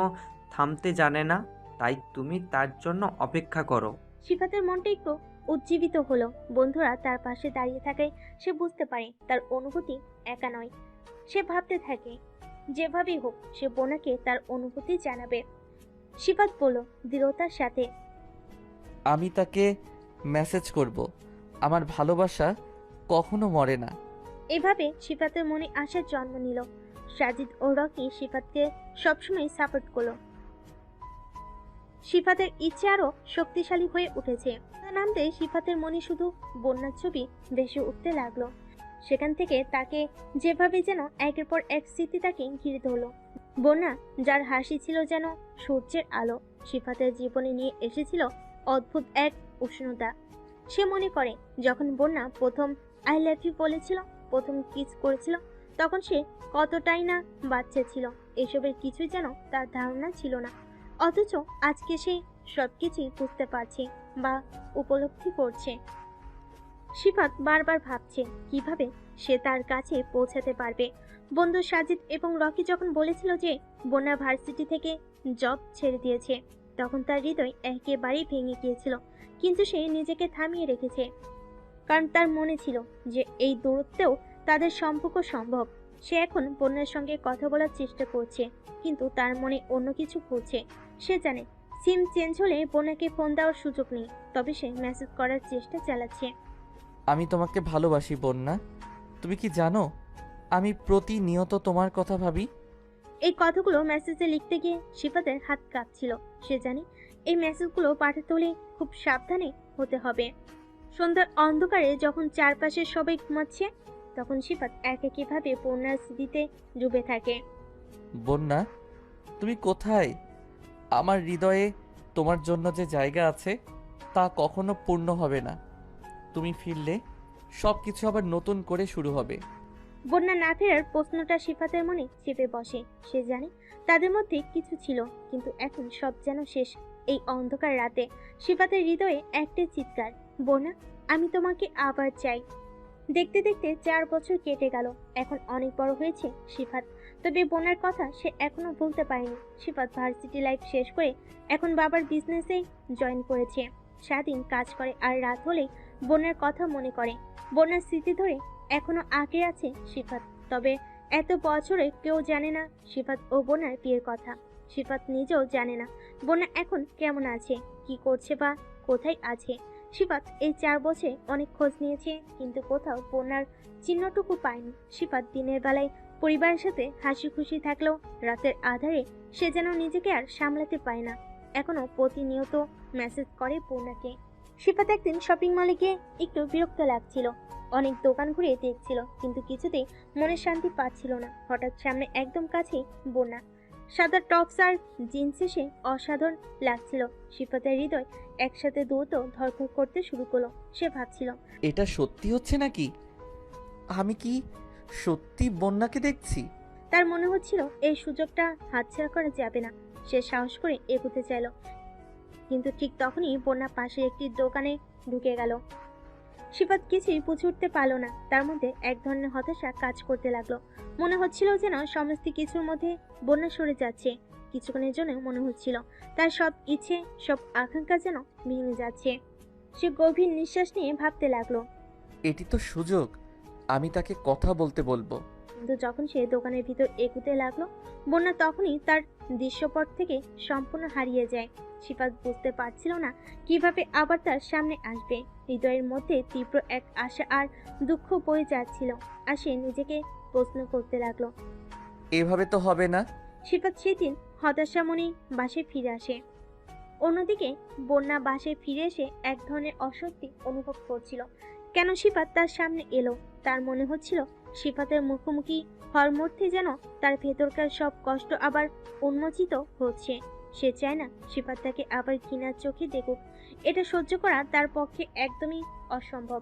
থামতে জানে না, তাই তুমি তার জন্য অপেক্ষা করো। সিফাতের মনটা একটু উজ্জীবিত হলো। বন্ধুরা তার পাশে দাঁড়িয়ে থাকায় সে বুঝতে পারে তার অনুভূতি একা নয়। সে ভাবতে থাকে যেভাবেই হোক সে বোনাকে তার অনুভূতি জানাবে। সিফাত বলল দৃঢ়তার সাথে, আমি তাকে মেসেজ করব, আমার ভালোবাসা কখনো মরে না। এভাবে সিফাতের মনে আশার জন্ম নিল। সাজিদ ও রকি সিফাতকে সবসময় সাপোর্ট করলো। সিফাতের ইচ্ছে আরো শক্তিশালী হয়ে উঠেছে। নামতে সিফাতের মনে শুধু বন্যার ছবি ভেসে উঠতে লাগলো। সেখান থেকে তাকে যেভাবে যেন একের পর এক স্মৃতি তাকে ঘিরে ধরলো। বন্যা, যার হাসি ছিল যেন সূর্যের আলো, সিফাতের জীবনে নিয়ে এসেছিল অদ্ভুত এক উষ্ণতা। সে মনে করে যখন বন্যা প্রথম আই লাভ ইউ বলেছিল, প্রথম কিস করেছিল, তখন সে কতটাই না বাচ্চা ছিল। এসবের কিছুই যেন তার ধারণা ছিল না, অথচ আজকে সে সবকিছুই বুঝতে পারছে বা উপলব্ধি করছে। সিফাত বারবার ভাবছে কিভাবে সে তার কাছে পৌঁছাতে পারবে। বন্ধু সাজিদ এবং রকি যখন বলেছিল যে বন্যা ভার্সিটি থেকে জব ছেড়ে দিয়েছে, তখন তার হৃদয় একেবারেই ভেঙে গিয়েছিল, কিন্তু সে নিজেকে থামিয়ে রেখেছে, কারণ তার মনে ছিল যে এই দূরত্বেও তাদের সম্পর্ক সম্ভব। সে এখন বন্যার সঙ্গে কথা বলার চেষ্টা করছে, কিন্তু তার মনে অন্য কিছু ঘুরছে। সে জানে সিম চেঞ্জ হলে বন্যাকে ফোন দেওয়ার সুযোগ নেই, তবে সে মেসেজ করার চেষ্টা চালাচ্ছে। আমি তোমাকে ভালোবাসি বন্যা, তুমি কি জানো আমি প্রতিনিয়ত তোমার কথা ভাবি। এই কথাগুলো মেসেজে লিখতে গিয়ে সিফাতের হাত কাঁপছিল। সে জানে এই মেসেজগুলো পাঠাতে হলে খুব সাবধানে হতে হবে। সন্ধ্যার অন্ধকারে যখন চারপাশে সবাই ঘুমাচ্ছে, তখন সিফাত একাকীভাবে বন্যার স্মৃতিতে ডুবে থাকে। বন্যা, তুমি কোথায়? আমার হৃদয়ে তোমার জন্য যে জায়গা আছে তা কখনো পূর্ণ হবে না। তুমি ফিরলে সব কিছু আবার নতুন করে শুরু হবে। বন্যা না ফেরার প্রশ্নটা সিফাতের মনে চেপে বসে। সে জানে তাদের মধ্যে কিছু ছিল, কিন্তু এখন সব যেন শেষ। এই অন্ধকার রাতে সিফাতের হৃদয়ে একটাই চিৎকার, বন্যা, আমি তোমাকে আবার চাই। দেখতে দেখতে 4 বছর কেটে গেল। এখন অনেক বড় হয়েছে সিফাত, তবে বোনের কথা সে এখনো ভুলতে পারেনি। সিফাত ভার্সিটি লাইফ শেষ করে এখন বাবার বিজনেসে জয়েন করেছে। সারাদিন কাজ করে আর রাত হলেই বোনের কথা মনে করে। বোনের স্মৃতি ধরে এখনো আঁকড়ে আছে সিফাত। তবে এত বছরে কেউ জানে না সিফাত ও বোনের বিয়ের কথা। সিফাত নিজেও জানে না বোনা এখন কেমন আছে, কি করছে বা কোথায় আছে। সিফাত এই 4 বছরে অনেক খোঁজ নিয়েছে, কিন্তু কোথাও বোনার চিহ্নটুকু পায়নি। সিফাত দিনের বেলায় পরিবারের সাথে হাসি খুশি থাকলেও রাতের আধারে সে যেন নিজেকে আর সামলাতে পায় না। এখনো প্রতিনিয়ত মেসেজ করে বোনাকে। সিফাত একদিন শপিং মলে গিয়ে একটু বিরক্ত লাগছিল। অনেক দোকান ঘুরে দেখছিল, কিন্তু কিছুতেই মনে শান্তি পাচ্ছিল না। হঠাৎ সামনে একদম কাছেই বোনা। সাদা টপস আর জিন্সে সে অসাধারণ লাগছিল। সিফাতের হৃদয় একসাথে দ্রুত ধড়ফড় করতে শুরু করলো। সে ভাবছিল, এটা সত্যি হচ্ছে নাকি? আমি কি সত্যি বন্যাকে দেখছি? তার মনে হচ্ছিল এই সুযোগটা হাতছাড়া করা যাবে না। সে সাহস করে এগোতে চাইল, কিন্তু ঠিক তখনই বন্যা পাশের একটি দোকানে ঢুকে গেল। সিফাত কিছুই বুঝে উঠতে পারল না। তার মধ্যে এক ধরনের হতাশা কাজ করতে লাগলো। মনে হচ্ছিল যেন সমস্ত কিছুর মধ্যে বন্যা সরে যাচ্ছে। কিছুক্ষণের জন্য মনে হচ্ছিল তার সব ইচ্ছে, সব আকাঙ্ক্ষা যেন ভেঙে যাচ্ছে। সে গভীর নিঃশ্বাস নিয়ে ভাবতে লাগলো। এটি তো সুযোগ, আমি তাকে কথা বলতে বলবো। কিন্তু যখন সে দোকানের ভিতর এগুতে লাগলো, বন্যা তখনই তার দৃশ্যপট থেকে সম্পূর্ণ হারিয়ে যায়। সিফাত বুঝতে পারছিল না কিভাবে আবার তার সামনে আসবে। হৃদয়ের মধ্যে তীব্র এক আশা আর দুঃখ বয়ে যাচ্ছিল, আর সে নিজেকে প্রশ্ন করতে লাগলো। এভাবে তো হবে না। সিফাত সেদিন হতাশা মনে বাসায় ফিরে আসে। অন্যদিকে বন্যা বাসায় ফিরে এসে এক ধরনের অস্বস্তি অনুভব করছিল। কেন সিফাত তার সামনে এলো? তার মনে হচ্ছিল সিফাতের মুখোমুখি হওয়ার মধ্যে যেন তার ভেতরকার সব কষ্ট আবার উন্মোচিত হচ্ছে। সে চায় না সিফাত তাকে আবার ঘৃণার চোখে দেখুক। এটা সহ্য করা তার পক্ষে একদমই অসম্ভব।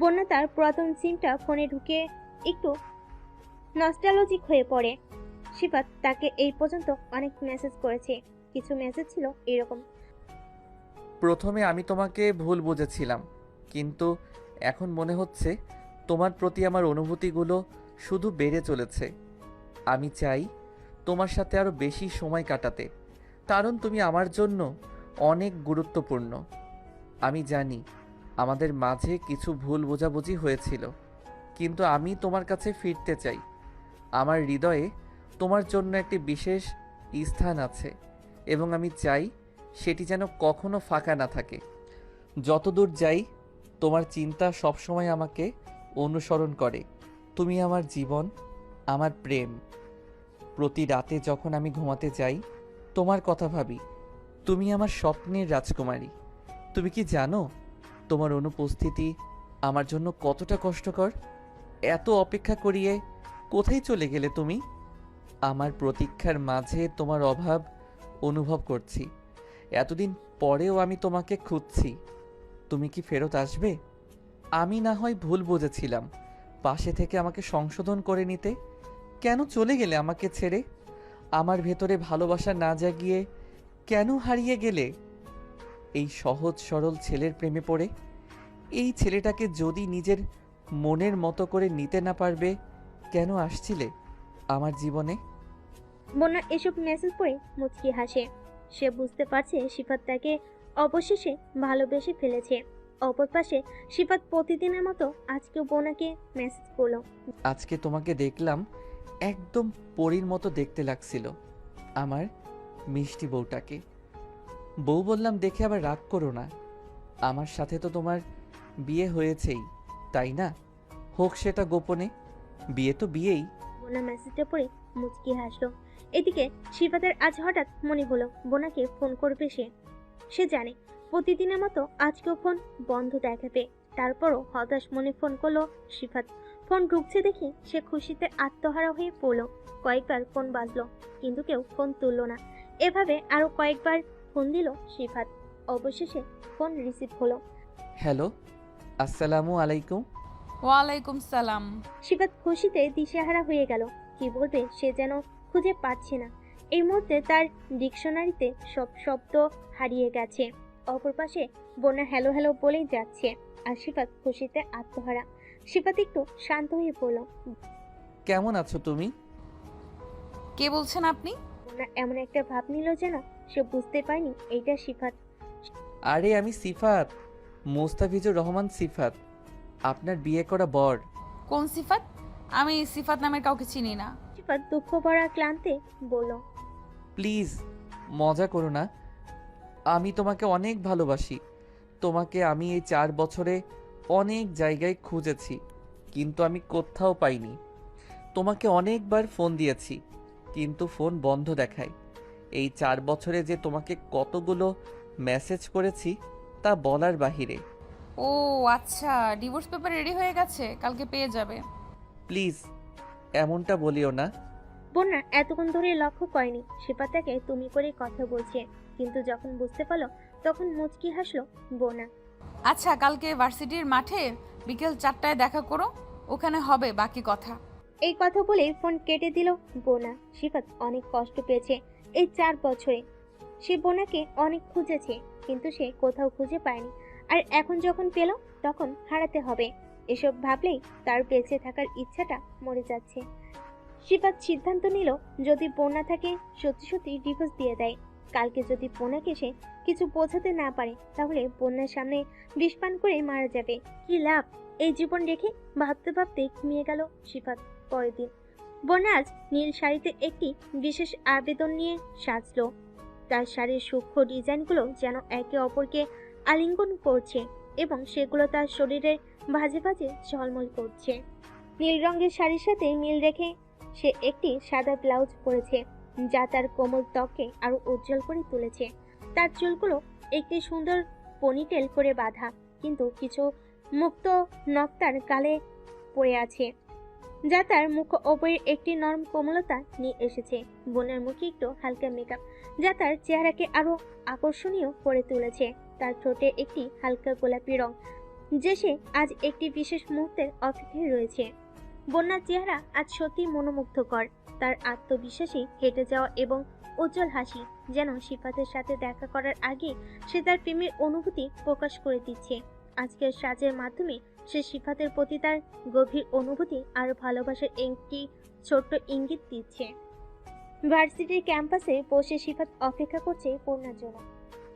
বন্যা তার পুরাতন সিমটা ফোনে ঢুকে একটু নস্টালজিক হয়ে পড়ে। সিফাত তাকে এই পর্যন্ত অনেক মেসেজ করেছে। কিছু মেসেজ ছিল এরকম: প্রথমে আমি তোমাকে ভুল বুঝেছিলাম, কিন্তু এখন মনে হচ্ছে তোমার প্রতি আমার অনুভূতিগুলো শুধু বেড়ে চলেছে। আমি চাই তোমার সাথে আরও বেশি সময় কাটাতে, কারণ তুমি আমার জন্য অনেক গুরুত্বপূর্ণ। আমি জানি আমাদের মাঝে কিছু ভুল বোঝাবুঝি হয়েছিল, কিন্তু আমি তোমার কাছে ফিরতে চাই। আমার হৃদয়ে তোমার জন্য একটি বিশেষ স্থান আছে, এবং আমি চাই সেটি যেন কখনো ফাঁকা না থাকে। যতদূর যাই, তোমার চিন্তা সবসময় আমাকে অনুসরণ করে। তুমি আমার জীবন, আমার প্রেম। প্রতি রাতে যখন আমি ঘুমাতে যাই, তোমার কথা ভাবি। তুমি আমার স্বপ্নের রাজকুমারী। তুমি কি জানো তোমার অনুপস্থিতি আমার জন্য কতটা কষ্টকর? এত অপেক্ষা করিয়ে কোথায় চলে গেলে তুমি? আমার প্রতীক্ষার মাঝে তোমার অভাব অনুভব করছি। এতদিন পরেও আমি তোমাকে খুঁজছি। তুমি কি ফেরত আসবে? আমি না হয় ভুল বুঝেছিলাম, পাশে থেকে আমাকে সংশোধন করে নিতে। কেন চলে গেলে আমাকে ছেড়ে? আমার ভেতরে ভালোবাসা না জাগিয়ে কেন হারিয়ে গেলে এই সহজ সরল ছেলের প্রেমে পড়ে? এই ছেলেটাকে যদি নিজের মনের মতো করে নিতে না পারবে, কেন আসছিলে আমার জীবনে? বন্যা এসব মেসেজ পড়ে মুচকি হাসে। সে বুঝতে পারছে সিফাত তাকে অবশেষে ভালোবেসে ফেলেছে। অপর পাশে সিফাত প্রতিদিনের মতো আজকেও বোনাকে মেসেজ করলো। আজকে তোমাকে দেখলাম, একদম পরীর মতো দেখতে লাগছিল আমার মিষ্টি বউটাকে। বউ বললাম দেখে আবার রাগ করো না। আমার সাথে তো তোমার বিয়ে হয়েছেই, তাই না? হোক সেটা গোপনে, বিয়ে তো বিয়েই। বোনা মেসেজটা পড়ে মুচকি হাসলো। এদিকে সিফাতের আজ হঠাৎ মনে হলো বোনাকে ফোন করবে সে। সে জানে প্রতিদিনের মতো আজকেও ফোন বন্ধ দেখাবে। তারপরও হতাশ মনে ফোন করলো সিফাত। ফোন ঢুকছে দেখে সে খুশিতে আত্মহারা হয়ে পড়লো। কয়েকবার ফোন বাজলো, কিন্তু কেউ ফোন তুললো না। এভাবে আরো কয়েকবার ফোন দিল সিফাত। অবশেষে ফোন রিসিভ হলো। হ্যালো, আসসালামু আলাইকুম। ওয়ালাইকুম সালাম। সিফাত খুশিতে দিশেহারা হয়ে গেল। কি বলবে সে যেন খুঁজে পাচ্ছে না। এই মুহূর্তে তার ডিকশনারিতে সব শব্দ হারিয়ে গেছে। অপর পাশে বোনা হ্যালো হ্যালো বলেই যাচ্ছে, আর সিফাত খুশিতে আত্মহারা। সিফাত একটু শান্ত হয়ে বলল, কেমন আছো তুমি? কে বলছেন আপনি? বোনা এমন একটা ভাব নিল যেন সে বুঝতে পারেনি এইটা সিফাত। আরে আমি সিফাত, মোস্তাফিজুর রহমান সিফাত, আপনার বিয়ে করা বর। কোন সিফাত? আমি সিফাত নামের কাউকে চিনি না। সিফাত দুঃখ ভরা ক্লান্তে বলল, প্লিজ মজা করো না, আমি তোমাকে অনেক ভালোবাসি। তোমাকে আমি এই 4 বছরে অনেক জায়গায় খুঁজেছি, কিন্তু আমি কোথাও পাইনি। তোমাকে অনেকবার ফোন দিয়েছি, কিন্তু ফোন বন্ধ দেখায়। এই 4 বছরে যে তোমাকে কতগুলো মেসেজ করেছি তা বলার বাহিরে। ও আচ্ছা, ডিভোর্স পেপার রেডি হয়ে গেছে, কালকে পেয়ে যাবে। প্লিজ এমনটা বলিও না। বোনা এতক্ষণ ধরে লক্ষ্য করেনি সিফাত তাকে তুমি করে কথা বলছে, কিন্তু যখন বুঝতে পারলো তখন মুচকি হাসলো বোনা। আচ্ছা, কালকে ভার্সিটির মাঠে বিকেল 4টায় দেখা করো, ওখানে হবে বাকি কথা। এই কথা বলে ফোন কেটে দিল বোনা। সিফাত অনেক কষ্ট পেয়েছে এই 4 বছরে। সে বোনাকে অনেক খুঁজেছে, কিন্তু সে কোথাও খুঁজে পায়নি। আর এখন যখন পেল তখন হারাতে হবে, এসব ভাবলেই তার বেঁচে থাকার ইচ্ছাটা মরে যাচ্ছে। সিফাত সিদ্ধান্ত নিল যদি বোনা থাকে সত্যি সত্যি ডিভোর্স দিয়ে দেয়। কালকে যদি বোনাকে সে কিছু বোঝাতে না পারে তাহলে বোনার সামনে বিষ পান করে মারা যাবে। কি লাভ এই জীবন রেখে? ভাবতে ভাবতে ঘুমিয়ে গেল সিফাত। পরের দিন বোনা আজ নীল শাড়িতে একটি বিশেষ আবেদন নিয়ে সাজলো। তার শাড়ির সূক্ষ্ম ডিজাইনগুলো যেন একে অপরকে আলিঙ্গন করছে এবং সেগুলো তার শরীরে ভাঁজে ভাঁজে ঝলমল করছে। নীল রঙের শাড়ির সাথে মিল রেখে সে একটি সাদা ব্লাউজ পরেছে, যা তার কোমল ত্বককে আরো উজ্জ্বল করে তুলেছে। তার চুলগুলো একটি সুন্দর পনিটেল করে বাঁধা, কিন্তু কিছু মুক্ত নক্তার গালে পড়ে আছে, যা তার মুখ ওপরের একটি নরম কোমলতা নিয়ে এসেছে। বোনের মুখে একটু হালকা মেকআপ, যা তার চেহারাকে আরো আকর্ষণীয় করে তুলেছে। তার ঠোঁটে একটি হালকা গোলাপি রং, যে সে আজ একটি বিশেষ মুহূর্তের অপেক্ষায় রয়েছে। বন্যার চেহারা আজ সত্যি মনোমুগ্ধকর। তার আত্মবিশ্বাসী হেঁটে যাওয়া এবং উজ্জ্বল হাসি যেন সিফাতের সাথে দেখা করার আগে সে তার প্রেমের অনুভূতি প্রকাশ করে দিচ্ছে। আজকের সাজের মাধ্যমে সে সিফাতের প্রতি তার গভীর অনুভূতি আর ভালোবাসার একটি ছোট্ট ইঙ্গিত দিচ্ছে। ভার্সিটির ক্যাম্পাসে বসে সিফাত অপেক্ষা করছে পূর্ণার জন্য।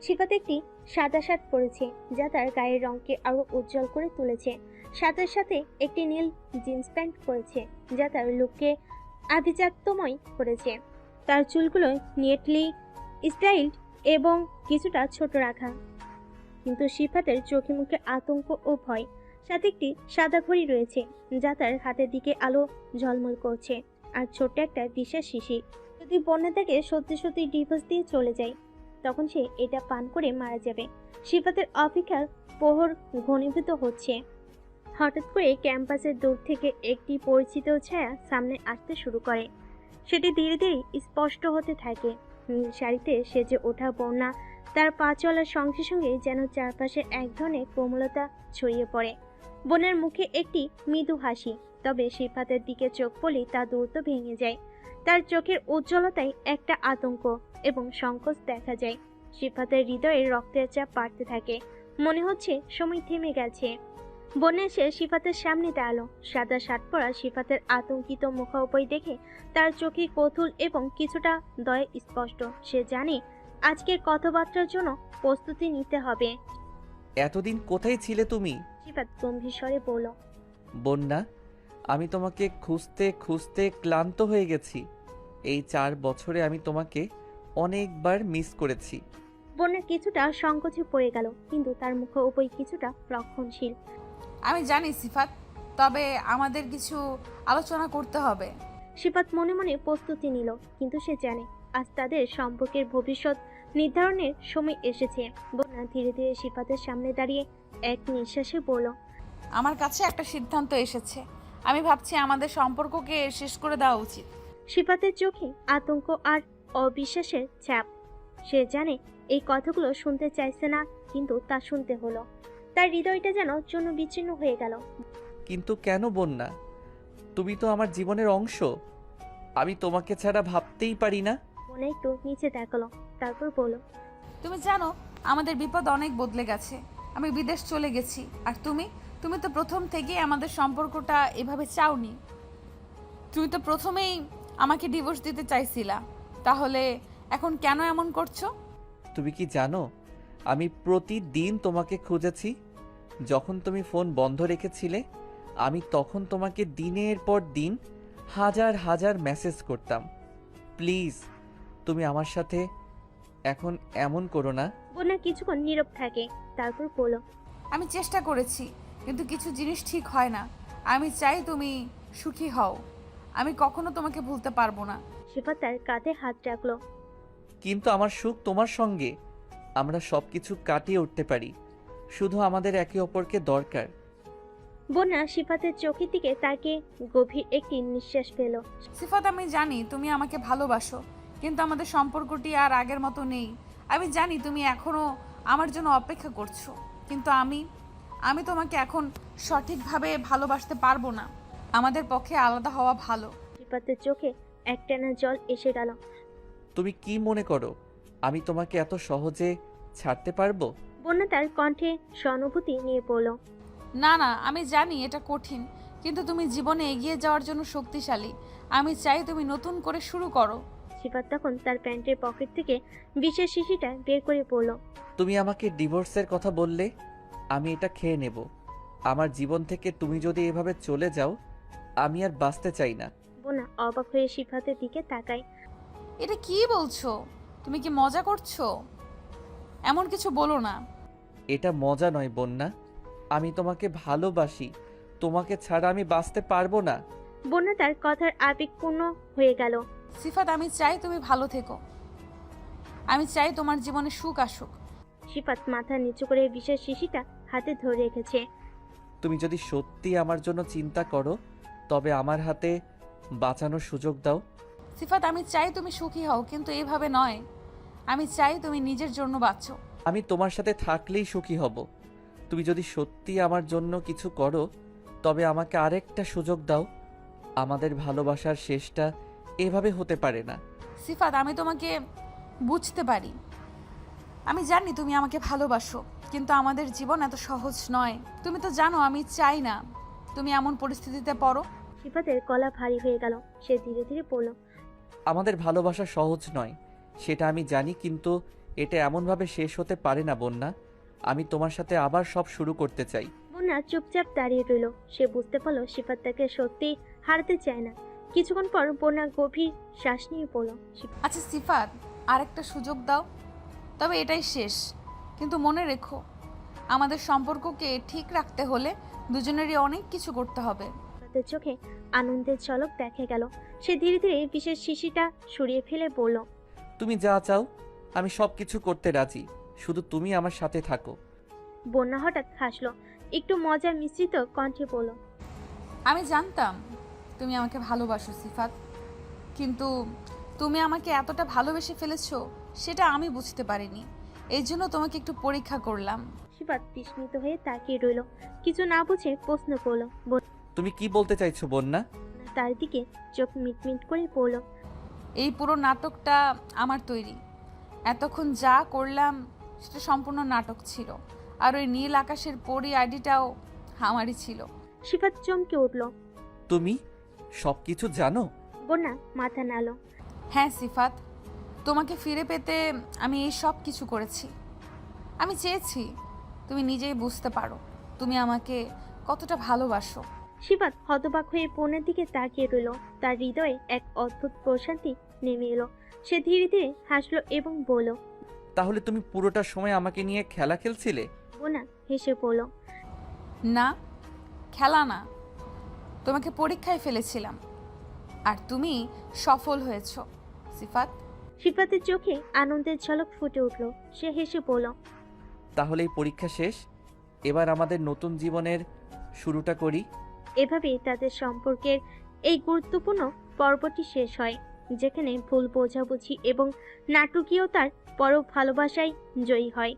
সিফাত একটি সাদা শার্ট পরেছে, যা তার গায়ের রঙকে আরো উজ্জ্বল করে তুলেছে। শার্টের সাথে একটি নীল জিন্স প্যান্ট পরেছে, যা তার লুককে আভিজাত্যময় করেছে। তার চুলগুলো নিয়েটলি স্টাইলড এবং কিছুটা ছোট রাখা, কিন্তু সিফাতের চোখে মুখে আতঙ্ক ও ভয়। সাথে একটি সাদা ঘড়ি রয়েছে, যা তার হাতের দিকে আলো ঝলমল করছে, আর ছোট্ট একটা বিশেষ শিশি। যদি বন্যা তাকে সত্যি সত্যি ডিভোর্স দিয়ে চলে যায়, তখন সে এটা পান করে মারা যাবে। সিফাতের অপেক্ষার প্রহর ঘনীভূত হচ্ছে। হঠাৎ করে ক্যাম্পাসের দূর থেকে একটি পরিচিত ছায়া সামনে আসতে শুরু করে। সেটি ধীরে ধীরে স্পষ্ট হতে থাকে। নীল শাড়িতে সেজে ওঠা বন্যা তার পা চলার সঙ্গে সঙ্গে যেন চারপাশে এক ধরনের কোমলতা ছড়িয়ে পড়ে। বোনের মুখে একটি মৃদু হাসি, তবে সিফাতের দিকে চোখ পড়লেই তা দ্রুত ভেঙে যায়। তার চোখের উজ্জ্বলতায় একটা আতঙ্ক এবং সংকোচ দেখা যায়। সিফাতের হৃদয়ে রক্তের চাপ বাড়তে থাকে, মনে হচ্ছে সময় থেমে গেছে। বনে এসে সিফাতের সামনে দাঁড়ালো। সাদা শার্ট পরা সিফাতের আতঙ্কিত মুখোপরি দেখে তার চোখে কৌতূহল এবং কিছুটা দয়া স্পষ্ট। সে জানে আজকের কথাবার্তার জন্য প্রস্তুতি নিতে হবে। এতদিন কোথায় ছিলে তুমি? সিফাত গম্ভীর স্বরে বলল, বন্যা, আমি তোমাকে খুঁজতে খুঁজতে ক্লান্ত হয়ে গেছি। এই 4 বছরে আমি তোমাকে অনেকবার মিস করেছি। বন্যা কিছুটা সংকোচে পড়ে গেল, কিন্তু তার মুখে উপরে কিছুটা রক্ষণশীল। আমি জানি সিফাত, তবে আমাদের কিছু আলোচনা করতে হবে। সিফাত মনে মনে প্রস্তুতি নিল, কিন্তু সে জানে আজ তাদের সম্পর্কের ভবিষ্যৎ নির্ধারণের সময় এসেছে। বন্যা ধীরে ধীরে সিফাতের সামনে দাঁড়িয়ে এক নিঃশ্বাসে বলল, আমার কাছে একটা সিদ্ধান্ত এসেছে। আমি ভাবছি আমাদের সম্পর্ককে শেষ করে দেওয়া উচিত। সিফাতের চোখে আতঙ্ক আর অবিশ্বাসের ছাপ। সে জানে এই কথাগুলো শুনতে চাইছে না, কিন্তু তা শুনতে হলো। তার হৃদয়টা যেন চূর্ণ বিচ্ছিন্ন হয়ে গেল। কিন্তু কেন বন্যা? তুমি তো আমার জীবনের অংশ। আমি তোমাকে ছাড়া ভাবতেই পারি না। মনে একটু নিচে তাকালো, তারপর বলল, তুমি জানো আমাদের বিপদ অনেক বদলে গেছে। আমি বিদেশ চলে গেছি, আর তুমি তুমি তো প্রথম থেকেই আমাদের সম্পর্কটা এভাবে চাওনি। তুমি তো প্রথমেই আমাকে ডিভোর্স দিতে চাইছিলা, তাহলে এখন কেন এমন করছো? তুমি কি জানো আমি প্রতিদিন তোমাকে খুঁজেছি? যখন তুমি ফোন বন্ধ রেখেছিলে আমি তখন তোমাকে দিনের পর দিন হাজার হাজার মেসেজ করতাম। প্লিজ তুমি আমার সাথে এখন এমন করো না। বন্যা কিছুক্ষণ নীরব থাকে, তারপর বলল, আমি চেষ্টা করেছি, কিন্তু কিছু জিনিস ঠিক হয় না। আমি চাই তুমি সুখী হও। আমি কখনো তোমাকে ভুলতে পারবো না। সিফাত তার কাঁধে হাত রাখলো। কিন্তু আমার সুখ তোমার সঙ্গে। আমরা সব কিছু কাটিয়ে উঠতে পারি, শুধু আমাদের একে অপরকে দরকার। বন্যা সিফাতের চোখের দিকে তাকে গভীর একটি নিঃশ্বাস পেল। সিফাত, আমি জানি তুমি আমাকে ভালোবাসো, কিন্তু আমাদের সম্পর্কটি আর আগের মতো নেই। আমি জানি তুমি এখনো আমার জন্য অপেক্ষা করছো, কিন্তু আমি তোমাকে এখন সঠিকভাবে ভালোবাসতে পারবো না। আমাদের পক্ষে আলাদা হওয়া ভালো। সিফাতের চোখে একটানা জল এসে গেল। তুমি কি মনে করো আমি তোমাকে এত সহজে ছাড়তে পারবো? বন্যা তার কণ্ঠে সহানুভূতি নিয়ে বলল, না না, আমি জানি এটা কঠিন, কিন্তু তুমি জীবনে এগিয়ে যাওয়ার জন্য শক্তিশালী। আমি চাই তুমি নতুন করে শুরু করো। সিফাত তখন তার প্যান্টের পকেট থেকে বিশেষ শিশিটা বের করে বলল, তুমি আমাকে ডিভোর্সের কথা বললে, আমি এটা খেয়ে নেব। আমার জীবন থেকে তুমি যদি এভাবে চলে যাও আমি আর বাঁচতে চাই না। বন্যা অবাক হয়ে সিফাতের দিকে তাকায়। এটা কি বলছো? তুমি কি মজা করছো? এমন কিছু বলো না। এটা মজা নয় বন্যা, আমি তোমাকে ভালোবাসি। তোমাকে ছাড়া আমি বাঁচতে পারবো না। বন্যা তার কথার আবেগপূর্ণ হয়ে গেল। সিফাত, আমি চাই তুমি ভালো থেকো। আমি চাই তোমার জীবনে সুখ আসুক। সিফাত মাথা নিচু করে বিশেষ শিশিটা হাতে ধরে রেখেছে। তুমি যদি সত্যি আমার জন্য চিন্তা করো তবে আমার হাতে বাঁচানোর সুযোগ দাও। সিফাত, আমি চাই তুমি সুখী হও, কিন্তু এইভাবে নয়। আমি চাই তুমি নিজের জন্য বাঁচো। আমি তোমার সাথে থাকলেই সুখী হব। তুমি যদি সত্যি আমার জন্য কিছু করো তবে আমাকে আরেকটা সুযোগ দাও। আমাদের ভালোবাসার শেষটা এভাবে হতে পারে না। সিফাত, আমি তোমাকে বুঝতে পারি। আমি জানি তুমি আমাকে ভালোবাসো, কিন্তু আমাদের জীবন এত সহজ নয়। তুমি তো জানো আমি চাই না তুমি এমন পরিস্থিতিতে পড়ো। সিফাতের গলা ভারী হয়ে গেল। সে ধীরে ধীরে বলল, আমাদের ভালোবাসা সহজ নয় সেটা আমি জানি, কিন্তু এটা এমনভাবে শেষ হতে পারে না বন্যা। আমি তোমার সাথে আবার সব শুরু করতে চাই। বন্যা চুপচাপ দাঁড়িয়ে রইল। সে বুঝতে পারল সিফাত তাকে সত্যি হারাতে চায় না। কিছুক্ষণ পর বন্যা গভীর শ্বাস নিয়ে পড়ল। আচ্ছা সিফাত, আরেকটা সুযোগ দাও, তবে এটাই শেষ। কিন্তু মনে রেখো, আমাদের সম্পর্ককে ঠিক রাখতে হলে দুজনেরই অনেক কিছু করতে হবে। সিফাতের চোখে আনন্দের ঝলক দেখা গেল। সে ধীরে ধীরে বিশেষ শিশিটা সরিয়ে ফেলে বলল, তুমি যা চাও আমি সব কিছু করতে রাজি, শুধু তুমি আমার সাথে থাকো। বন্যা হঠাৎ হাসলো, একটু মজা মিশ্রিত কণ্ঠে বলল, আমি জানতাম তুমি আমাকে ভালোবাসো সিফাত, কিন্তু তুমি আমাকে এতটা ভালোবেসে ফেলেছো সেটা আমি বুঝতে পারিনি। এই জন্য তোমাকে একটু পরীক্ষা করলাম। সিফাত বিস্মিত হয়ে তাকিয়ে রইল। কিছু না বুঝে প্রশ্ন করল। তুমি কি বলতে চাইছো বন্যা? তার দিকে চোখ মিটমিট করে পড়ল, এই পুরো নাটকটা আমার তৈরি। এতক্ষণ যা করলাম সেটা সম্পূর্ণ নাটক ছিল, আর ওই নীল আকাশের পরি আইডিটাও আমারই ছিল। সিফাত চমকে উঠল। তুমি সব কিছু জানো? বন্যা মাথা নাড়ল। হ্যাঁ সিফাত, তোমাকে ফিরে পেতে আমি এই সব কিছু করেছি। আমি চেয়েছি তুমি নিজেই বুঝতে পারো তুমি আমাকে কতটা ভালোবাসো। সিফাত হতবাক হয়ে বোনের দিকে তাকিয়ে রইল। তার হৃদয়ে এক অদ্ভুত প্রশান্তি নেমে এলো। সে ধীরে ধীরে হাসলো এবং বলল, তাহলে তুমি পুরোটা সময় আমাকে নিয়ে খেলা খেলছিলে? বোনা হেসে বলল, না, খেলা না, তোমাকে পরীক্ষায় ফেলেছিলাম আর তুমি সফল হয়েছো সিফাত। সিফাতের চোখে আনন্দের ঝলক ফুটে উঠল। সে হেসে বলল, তাহলে এই পরীক্ষা শেষ, এবার আমাদের নতুন জীবনের শুরুটা করি। এভাবেই তাদের সম্পর্কের এই গুরুত্বপূর্ণ পর্বটি শেষ হয়, যেখানে ভুল বোঝাবুঝি এবং নাটকীয়তার পরও ভালোবাসায় জয়ী হয়।